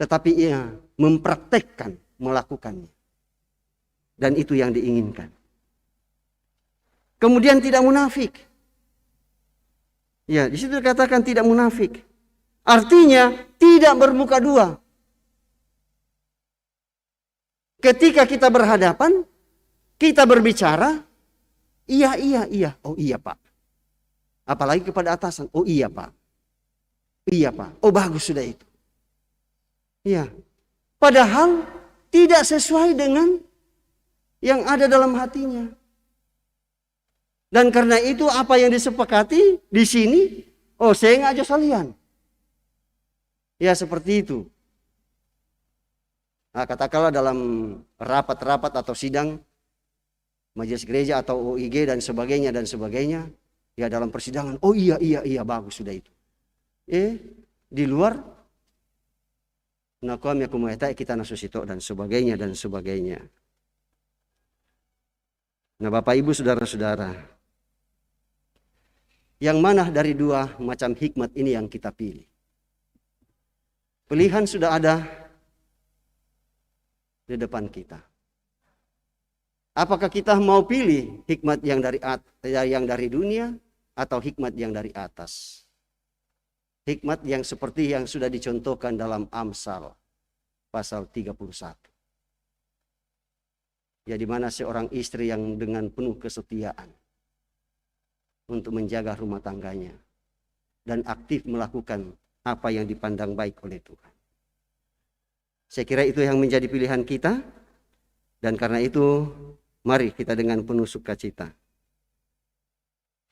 Tetapi ia mempraktekkan, melakukannya. Dan itu yang diinginkan. Kemudian tidak munafik. Ya, di situ dikatakan tidak munafik. Artinya tidak bermuka dua. Ketika kita berhadapan, kita berbicara, iya, oh iya Pak. Apalagi kepada atasan, oh iya Pak. Iya Pak, oh bagus sudah itu. Iya. Padahal tidak sesuai dengan yang ada dalam hatinya. Dan karena itu apa yang disepakati di sini, oh saya ngajak sekalian. Ya seperti itu. Nah, katakanlah dalam rapat-rapat atau sidang majelis gereja atau OIG dan sebagainya, ya dalam persidangan, oh iya bagus sudah itu. Di luar nakuam ya kumaita kita nasusito dan sebagainya. Nah, Bapak Ibu Saudara-saudara, yang mana dari dua macam hikmat ini yang kita pilih? Pilihan sudah ada di depan kita. Apakah kita mau pilih hikmat yang dari dunia atau hikmat yang dari atas? Hikmat yang seperti yang sudah dicontohkan dalam Amsal pasal 31. Ya di mana seorang istri yang dengan penuh kesetiaan untuk menjaga rumah tangganya dan aktif melakukan apa yang dipandang baik oleh Tuhan. Saya kira itu yang menjadi pilihan kita, dan karena itu mari kita dengan penuh sukacita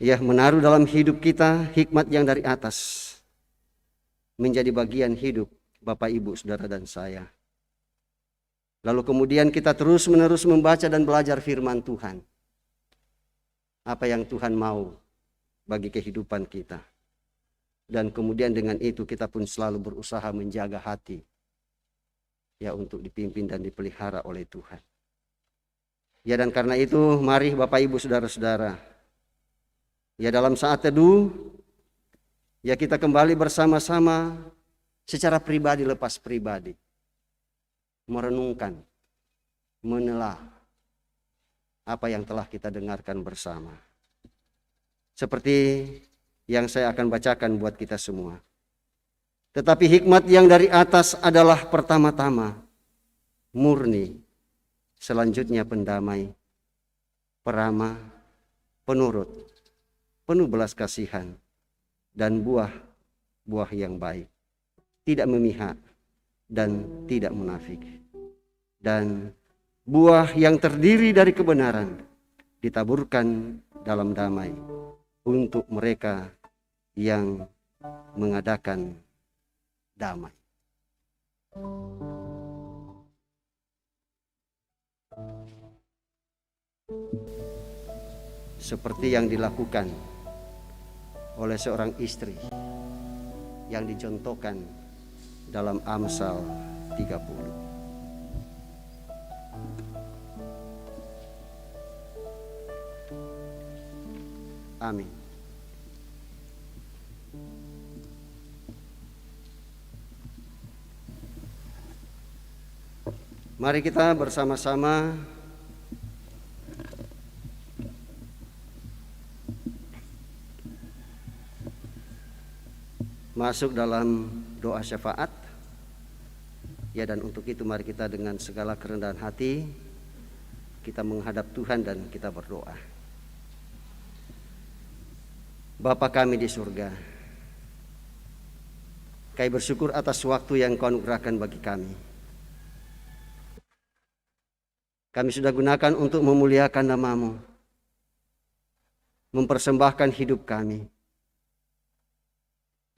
ya menaruh dalam hidup kita hikmat yang dari atas menjadi bagian hidup Bapak Ibu Saudara dan saya. Lalu kemudian kita terus-menerus membaca dan belajar firman Tuhan. Apa yang Tuhan mau bagi kehidupan kita. Dan kemudian dengan itu kita pun selalu berusaha menjaga hati. Ya untuk dipimpin dan dipelihara oleh Tuhan. Ya dan karena itu mari Bapak Ibu Saudara-saudara. Ya dalam saat teduh. Ya kita kembali bersama-sama secara pribadi lepas pribadi. Merenungkan. Menelah. Apa yang telah kita dengarkan bersama. Seperti yang saya akan bacakan buat kita semua. Tetapi hikmat yang dari atas adalah pertama-tama murni, selanjutnya pendamai, peramah, penurut, penuh belas kasihan, dan buah yang baik, tidak memihak dan tidak munafik. Dan buah yang terdiri dari kebenaran ditaburkan dalam damai untuk mereka yang mengadakan damai. Seperti yang dilakukan oleh seorang istri yang dicontohkan dalam Amsal 30. Amin. Mari kita bersama-sama masuk dalam doa syafaat. Ya, dan untuk itu mari kita dengan segala kerendahan hati kita menghadap Tuhan dan kita berdoa. Bapa kami di surga, kami bersyukur atas waktu yang Kau anugerahkan bagi kami. Kami sudah gunakan untuk memuliakan nama-Mu, mempersembahkan hidup kami,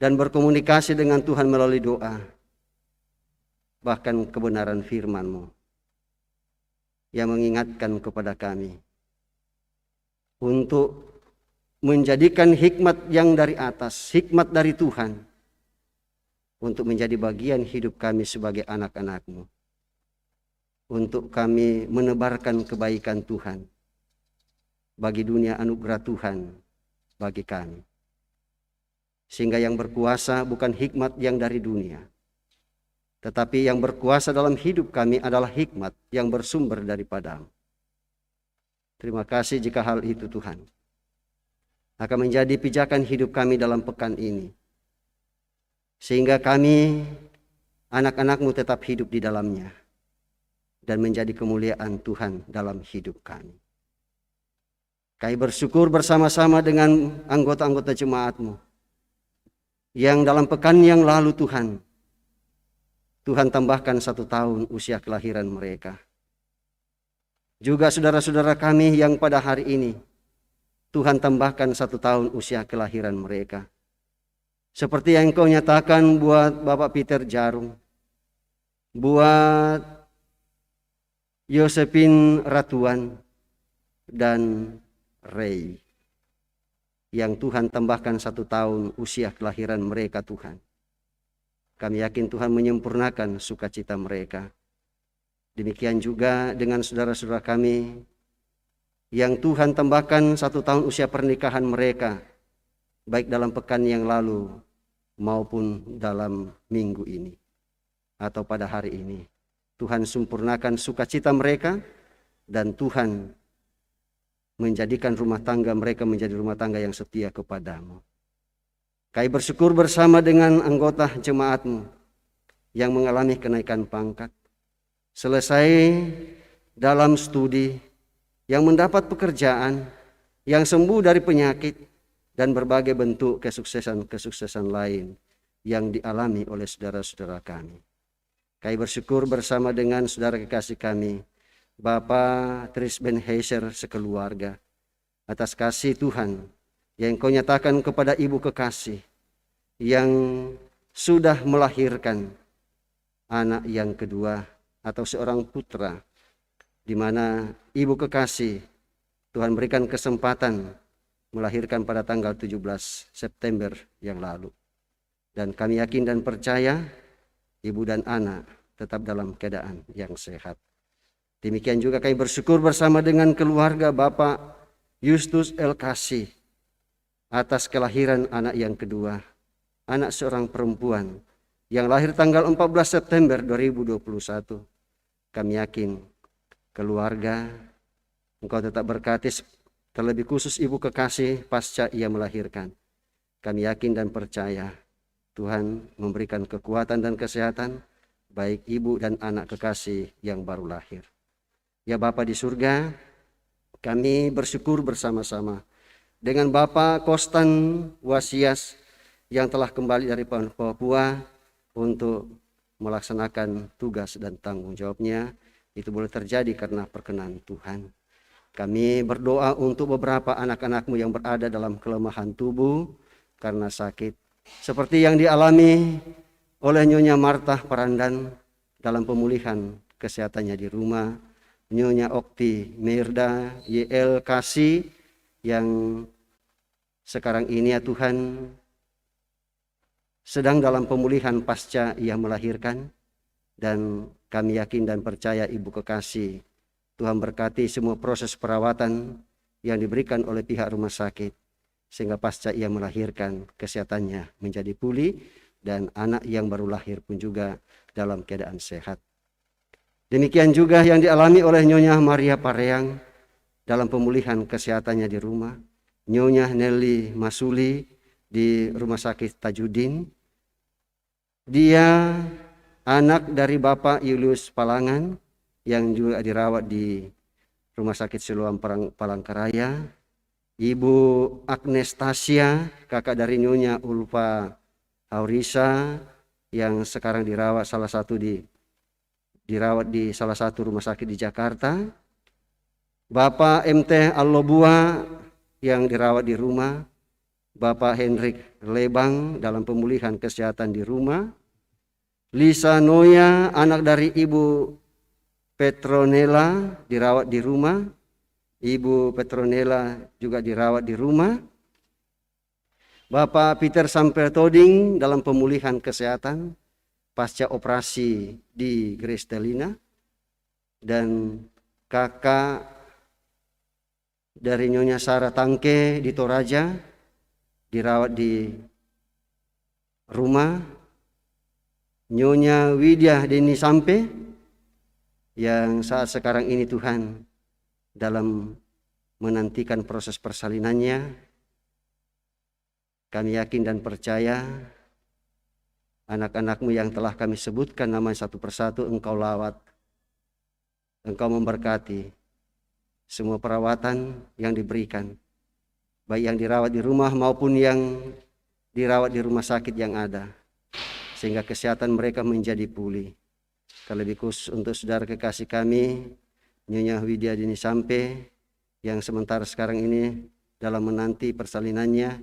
dan berkomunikasi dengan Tuhan melalui doa, bahkan kebenaran firman-Mu yang mengingatkan kepada kami untuk menjadikan hikmat yang dari atas, hikmat dari Tuhan, untuk menjadi bagian hidup kami sebagai anak-anak-Mu, untuk kami menebarkan kebaikan Tuhan bagi dunia, anugerah Tuhan bagi kami. Sehingga yang berkuasa bukan hikmat yang dari dunia, tetapi yang berkuasa dalam hidup kami adalah hikmat yang bersumber daripada-Mu. Terima kasih jika hal itu Tuhan akan menjadi pijakan hidup kami dalam pekan ini, sehingga kami anak-anak-Mu tetap hidup di dalamnya dan menjadi kemuliaan Tuhan dalam hidup kami. Kami bersyukur bersama-sama dengan anggota-anggota jemaat-Mu yang dalam pekan yang lalu Tuhan tambahkan 1 tahun usia kelahiran mereka. Juga saudara-saudara kami yang pada hari ini Tuhan tambahkan 1 tahun usia kelahiran mereka. Seperti yang Kau nyatakan buat Bapak Peter Jarum, buat Yosepin Ratuan dan Ray, yang Tuhan tambahkan 1 tahun usia kelahiran mereka Tuhan. Kami yakin Tuhan menyempurnakan sukacita mereka. Demikian juga dengan saudara-saudara kami yang Tuhan tambahkan 1 tahun usia pernikahan mereka, baik dalam pekan yang lalu maupun dalam minggu ini atau pada hari ini. Tuhan sempurnakan sukacita mereka dan Tuhan menjadikan rumah tangga mereka menjadi rumah tangga yang setia kepada-Mu. Kami bersyukur bersama dengan anggota jemaat-Mu yang mengalami kenaikan pangkat, selesai dalam studi, yang mendapat pekerjaan, yang sembuh dari penyakit, dan berbagai bentuk kesuksesan-kesuksesan lain yang dialami oleh saudara-saudara kami. Kami bersyukur bersama dengan saudara kekasih kami, Bapak Tris Ben Heiser sekeluarga, atas kasih Tuhan yang Kau nyatakan kepada ibu kekasih yang sudah melahirkan anak yang kedua atau seorang putra, di mana ibu kekasih Tuhan berikan kesempatan melahirkan pada tanggal 17 September yang lalu. Dan kami yakin dan percaya ibu dan anak tetap dalam keadaan yang sehat. Demikian juga kami bersyukur bersama dengan keluarga Bapak Justus El Kasih atas kelahiran anak yang kedua, anak seorang perempuan yang lahir tanggal 14 September 2021. Kami yakin keluarga Engkau tetap berkati, terlebih khusus ibu kekasih pasca ia melahirkan. Kami yakin dan percaya Tuhan memberikan kekuatan dan kesehatan baik ibu dan anak kekasih yang baru lahir. Ya Bapa di surga, kami bersyukur bersama-sama dengan Bapak Kostan Wasias yang telah kembali dari Papua untuk melaksanakan tugas dan tanggung jawabnya. Itu boleh terjadi karena perkenan Tuhan. Kami berdoa untuk beberapa anak-anak-Mu yang berada dalam kelemahan tubuh karena sakit, seperti yang dialami oleh Nyonya Martha Parandan dalam pemulihan kesehatannya di rumah, Nyonya Okti Mirda YL Kasih yang sekarang ini ya Tuhan sedang dalam pemulihan pasca ia melahirkan. Dan kami yakin dan percaya ibu kekasih Tuhan berkati semua proses perawatan yang diberikan oleh pihak rumah sakit, sehingga pasca ia melahirkan kesehatannya menjadi pulih dan anak yang baru lahir pun juga dalam keadaan sehat. Demikian juga yang dialami oleh Nyonya Maria Pareang dalam pemulihan kesehatannya di rumah, Nyonya Nelly Masuli di Rumah Sakit Tajudin. Dia anak dari Bapak Julius Palangan yang juga dirawat di Rumah Sakit Siloam Palangkaraya. Ibu Agnes Tasya, kakak dari Nyonya Ulfa Aurisa yang sekarang dirawat di salah satu rumah sakit di Jakarta. Bapak MT Allobua yang dirawat di rumah. Bapak Hendrik Lebang dalam pemulihan kesehatan di rumah. Lisa Noya, anak dari Ibu Petronella, dirawat di rumah. Ibu Petronella juga dirawat di rumah. Bapak Peter Sampertoding dalam pemulihan kesehatan pasca operasi di Grace Delina. Dan kakak dari Nyonya Sarah Tangke di Toraja dirawat di rumah. Nyonya Widya Deni Sampe yang saat sekarang ini Tuhan dalam menantikan proses persalinannya. Kami yakin dan percaya anak-anakmu yang telah kami sebutkan namanya satu persatu Engkau lawat, Engkau memberkati semua perawatan yang diberikan, baik yang dirawat di rumah maupun yang dirawat di rumah sakit yang ada, sehingga kesehatan mereka menjadi pulih. Terlebih khusus untuk saudara kekasih kami Nyonya Widya Dini Sampe yang sementara sekarang ini dalam menanti persalinannya,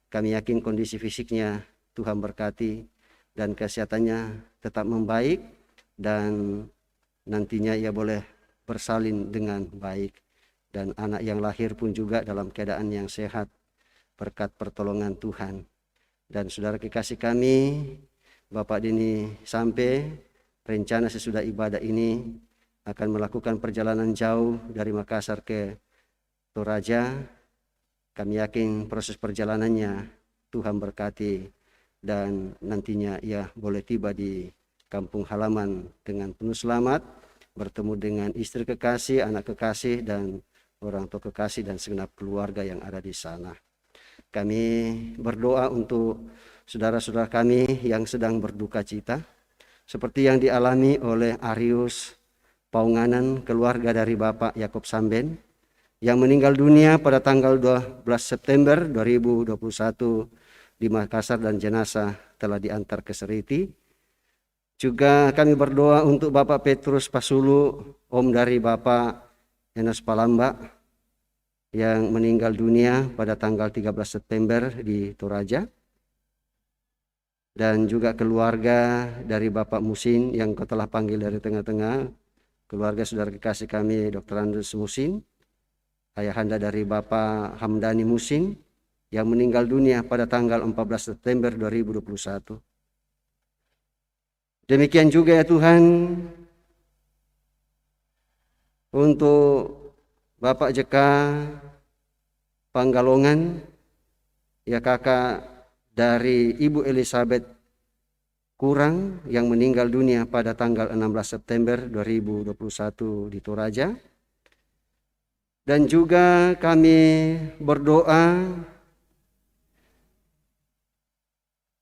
kami yakin kondisi fisiknya Tuhan berkati dan kesehatannya tetap membaik dan nantinya ia boleh bersalin dengan baik, dan anak yang lahir pun juga dalam keadaan yang sehat berkat pertolongan Tuhan. Dan saudara kekasih kami Bapak Dini Sampe rencana sesudah ibadah ini akan melakukan perjalanan jauh dari Makassar ke Toraja. Kami yakin proses perjalanannya Tuhan berkati dan nantinya ia boleh tiba di kampung halaman dengan penuh selamat, bertemu dengan istri kekasih, anak kekasih, dan orang tua kekasih dan segenap keluarga yang ada di sana. Kami berdoa untuk saudara-saudara kami yang sedang berduka cita, seperti yang dialami oleh Arius Paunganan, keluarga dari Bapak Yakob Samben, yang meninggal dunia pada tanggal 12 September 2021 di Makassar dan jenazah telah diantar ke Seriti. Juga kami berdoa untuk Bapak Petrus Pasulu, om dari Bapak Enos Palamba, yang meninggal dunia pada tanggal 13 September di Toraja. Dan juga keluarga dari Bapak Musin yang kau telah panggil dari tengah-tengah, keluarga saudara kekasih kami Dr. Andrews Musin, ayahanda dari Bapak Hamdani Musin yang meninggal dunia pada tanggal 14 September 2021. Demikian juga ya Tuhan untuk Bapak Jeka Panggalongan, ya kakak dari Ibu Elizabeth Kurang yang meninggal dunia pada tanggal 16 September 2021 di Toraja. Dan juga kami berdoa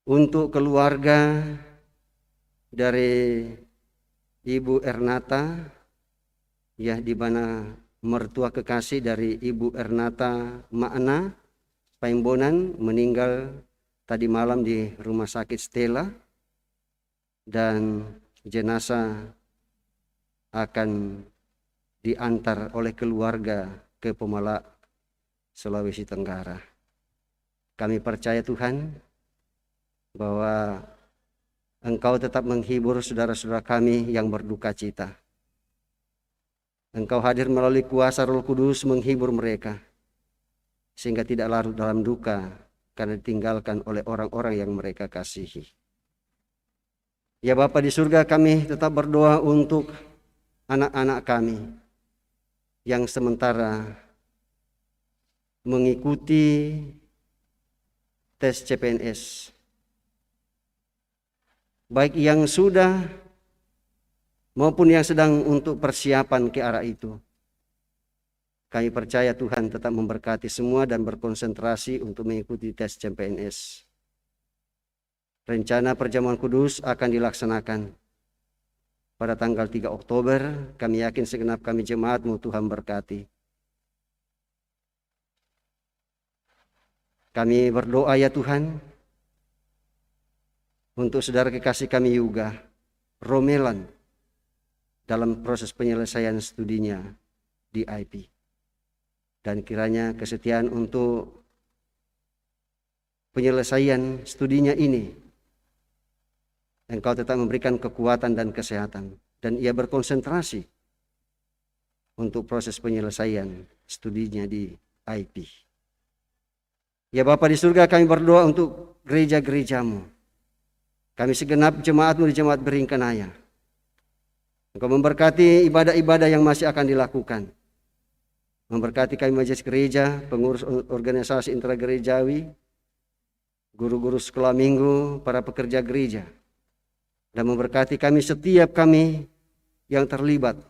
untuk keluarga dari Ibu Ernata, ya, di mana mertua kekasih dari Ibu Ernata Makna Paimbonan meninggal tadi malam di Rumah Sakit Stella, dan jenazah akan diantar oleh keluarga ke Pemala, Sulawesi Tenggara. Kami percaya Tuhan bahwa Engkau tetap menghibur saudara-saudara kami yang berduka cita. Engkau hadir melalui kuasa Roh Kudus menghibur mereka, sehingga tidak larut dalam duka karena ditinggalkan oleh orang-orang yang mereka kasihi. Ya Bapa di surga, kami tetap berdoa untuk anak-anak kami yang sementara mengikuti tes CPNS, baik yang sudah maupun yang sedang untuk persiapan ke arah itu. Kami percaya Tuhan tetap memberkati semua dan berkonsentrasi untuk mengikuti tes CPNS. Rencana perjamuan kudus akan dilaksanakan pada tanggal 3 Oktober. Kami yakin segenap kami jemaatmu Tuhan berkati. Kami berdoa ya Tuhan untuk saudara kekasih kami juga, Romelan, dalam proses penyelesaian studinya di IP. Dan kiranya kesetiaan untuk penyelesaian studinya ini, Engkau tetap memberikan kekuatan dan kesehatan, dan ia berkonsentrasi untuk proses penyelesaian studinya di IP. Ya Bapa di surga, kami berdoa untuk gereja-gerejamu. Kami segenap jemaatmu di Jemaat Beringkanaya. Engkau memberkati ibadah-ibadah yang masih akan dilakukan. Memberkati kami majelis gereja, pengurus organisasi intragerejawi, guru-guru sekolah minggu, para pekerja gereja. Dan memberkati kami setiap kami yang terlibat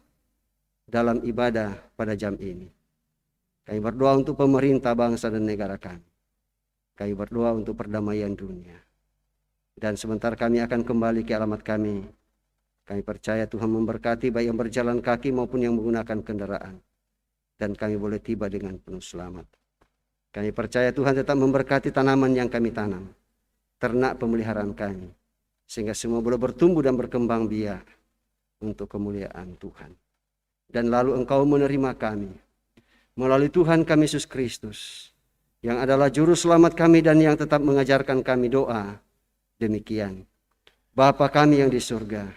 dalam ibadah pada jam ini. Kami berdoa untuk pemerintah bangsa dan negara kami. Kami berdoa untuk perdamaian dunia. Dan sebentar kami akan kembali ke alamat kami. Kami percaya Tuhan memberkati baik yang berjalan kaki maupun yang menggunakan kendaraan. Dan kami boleh tiba dengan penuh selamat. Kami percaya Tuhan tetap memberkati tanaman yang kami tanam, ternak pemeliharaan kami, sehingga semua boleh bertumbuh dan berkembang biak untuk kemuliaan Tuhan. Dan lalu Engkau menerima kami melalui Tuhan kami Yesus Kristus, yang adalah juru selamat kami dan yang tetap mengajarkan kami doa demikian. Bapa kami yang di surga,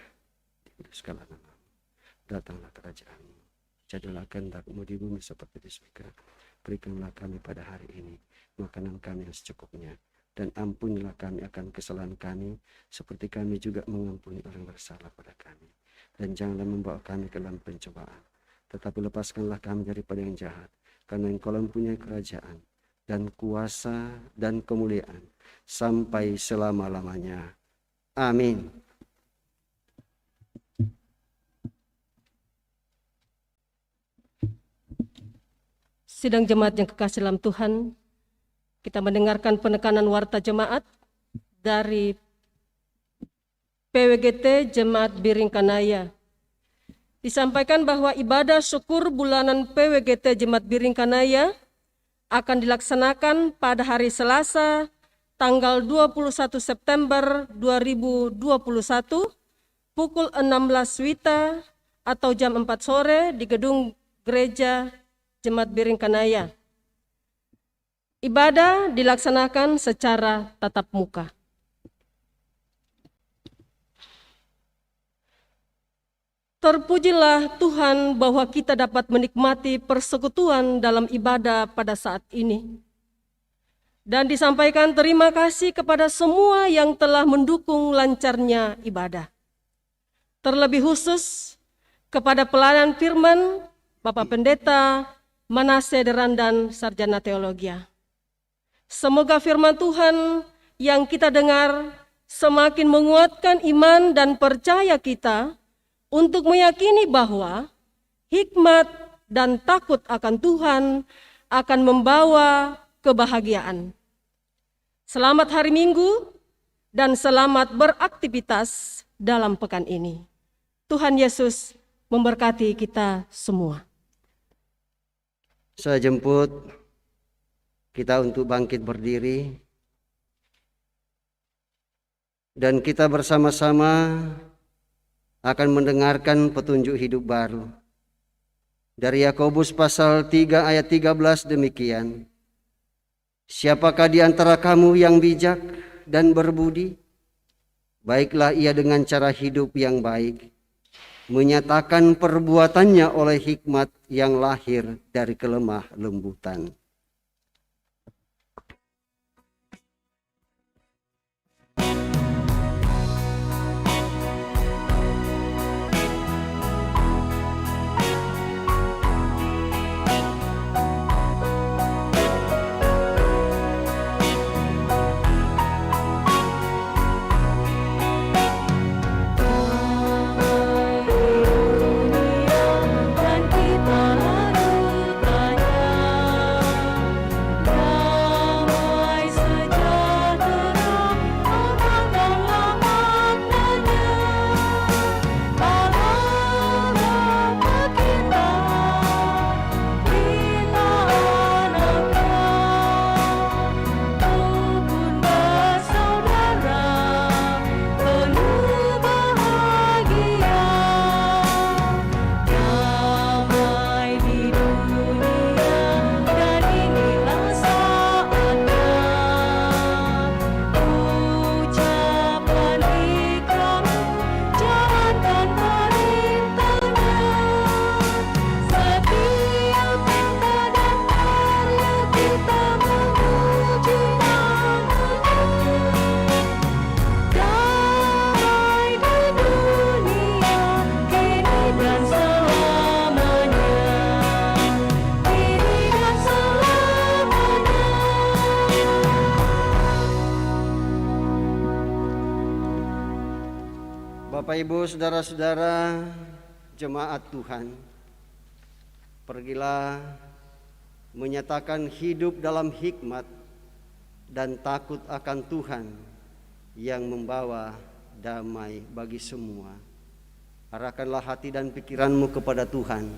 dikuduskanlah namamu, datanglah kerajaan-Mu, jadilah kehendak-Mu di bumi seperti di surga. Berikanlah kami pada hari ini makanan kami yang secukupnya, dan ampunilah kami akan kesalahan kami, seperti kami juga mengampuni orang bersalah pada kami. Dan janganlah membawa kami ke dalam pencobaan, tetapi lepaskanlah kami daripada yang jahat, karena Engkau mempunyai kerajaan dan kuasa dan kemuliaan sampai selama-lamanya. Amin. Sidang jemaat yang kekasih dalam Tuhan, kita mendengarkan penekanan warta jemaat dari PWGT Jemaat Biringkanaya. Disampaikan bahwa ibadah syukur bulanan PWGT Jemaat Biringkanaya akan dilaksanakan pada hari Selasa, tanggal 21 September 2021, pukul 16 WITA atau jam 4 sore di gedung Gereja Jemaat Biringkanaya. Ibadah dilaksanakan secara tatap muka. Terpujilah Tuhan bahwa kita dapat menikmati persekutuan dalam ibadah pada saat ini. Dan disampaikan terima kasih kepada semua yang telah mendukung lancarnya ibadah. Terlebih khusus kepada pelayan firman, Bapak Pendeta Manase Derandan, Sarjana Teologi. Semoga firman Tuhan yang kita dengar semakin menguatkan iman dan percaya kita untuk meyakini bahwa hikmat dan takut akan Tuhan akan membawa kebahagiaan. Selamat hari Minggu dan selamat beraktivitas dalam pekan ini. Tuhan Yesus memberkati kita semua. Saya jemput kita untuk bangkit berdiri dan kita bersama-sama akan mendengarkan petunjuk hidup baru. Dari Yakobus pasal 3 ayat 13 demikian. Siapakah di antara kamu yang bijak dan berbudi? Baiklah ia dengan cara hidup yang baik, menyatakan perbuatannya oleh hikmat yang lahir dari kelemah lembutan. Bapak, Ibu, saudara-saudara, jemaat Tuhan, pergilah menyatakan hidup dalam hikmat dan takut akan Tuhan yang membawa damai bagi semua. Arahkanlah hati dan pikiranmu kepada Tuhan,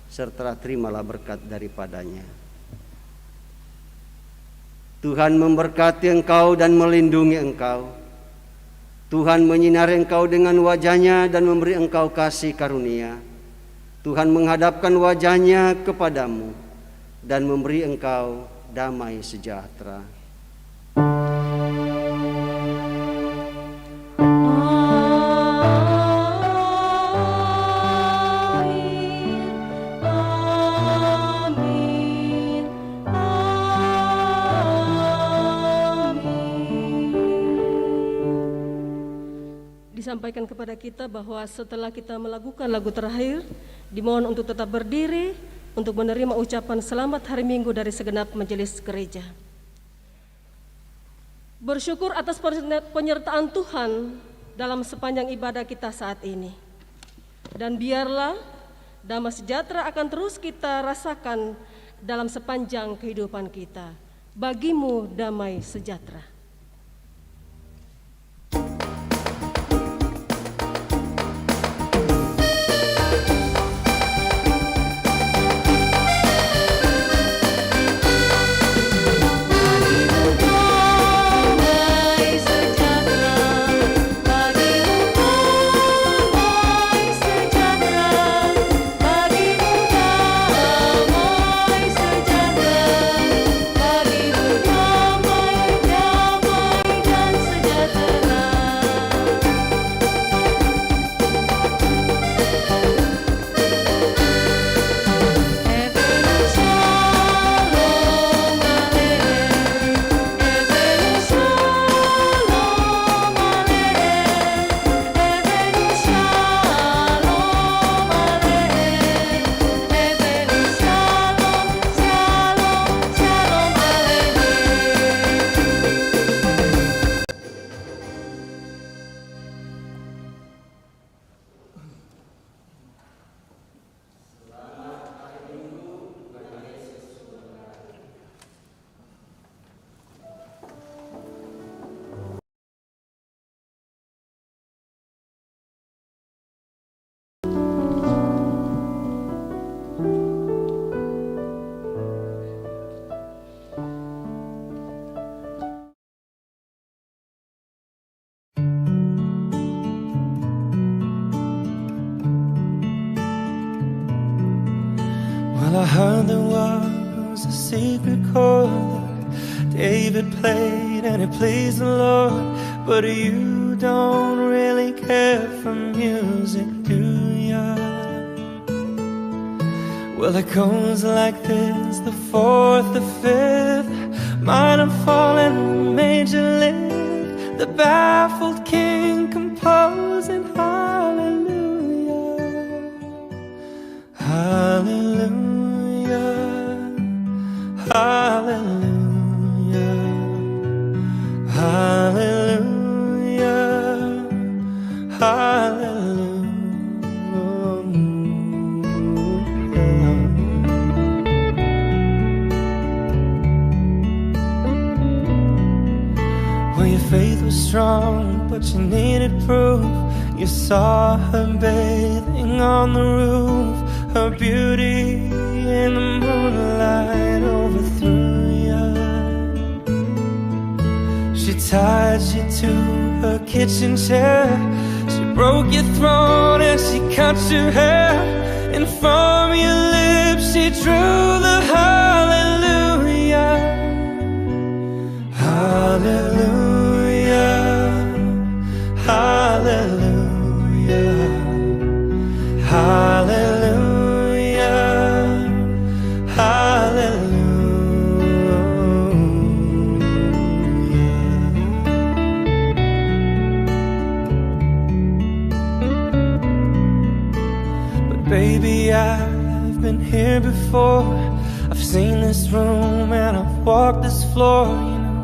serta terimalah berkat daripadanya. Tuhan memberkati engkau dan melindungi engkau. Tuhan menyinari engkau dengan wajah-Nya dan memberi engkau kasih karunia. Tuhan menghadapkan wajah-Nya kepadamu dan memberi engkau damai sejahtera. Disampaikan kepada kita bahwa setelah kita melakukan lagu terakhir, dimohon untuk tetap berdiri untuk menerima ucapan selamat hari Minggu dari segenap majelis gereja. Bersyukur atas penyertaan Tuhan dalam sepanjang ibadah kita saat ini. Dan biarlah damai sejahtera akan terus kita rasakan dalam sepanjang kehidupan kita. Bagimu damai sejahtera. I heard there was a secret chord that David played and it pleased the Lord. But you don't really care for music, do ya? Well, it goes like this: the fourth, the fifth, minor fall and major lift, the baffled king composing hallelujah, hallelujah. Hallelujah, hallelujah, hallelujah. Well, your faith was strong, but you needed proof. You saw her bathing on the roof, her beauty in the moonlight overthrew you. She tied you to her kitchen chair, she broke your throat and she cut your hair, and from your lips she drew the hallelujah, hallelujah, hallelujah, hallelujah. Baby, I've been here before. I've seen this room and I've walked this floor. You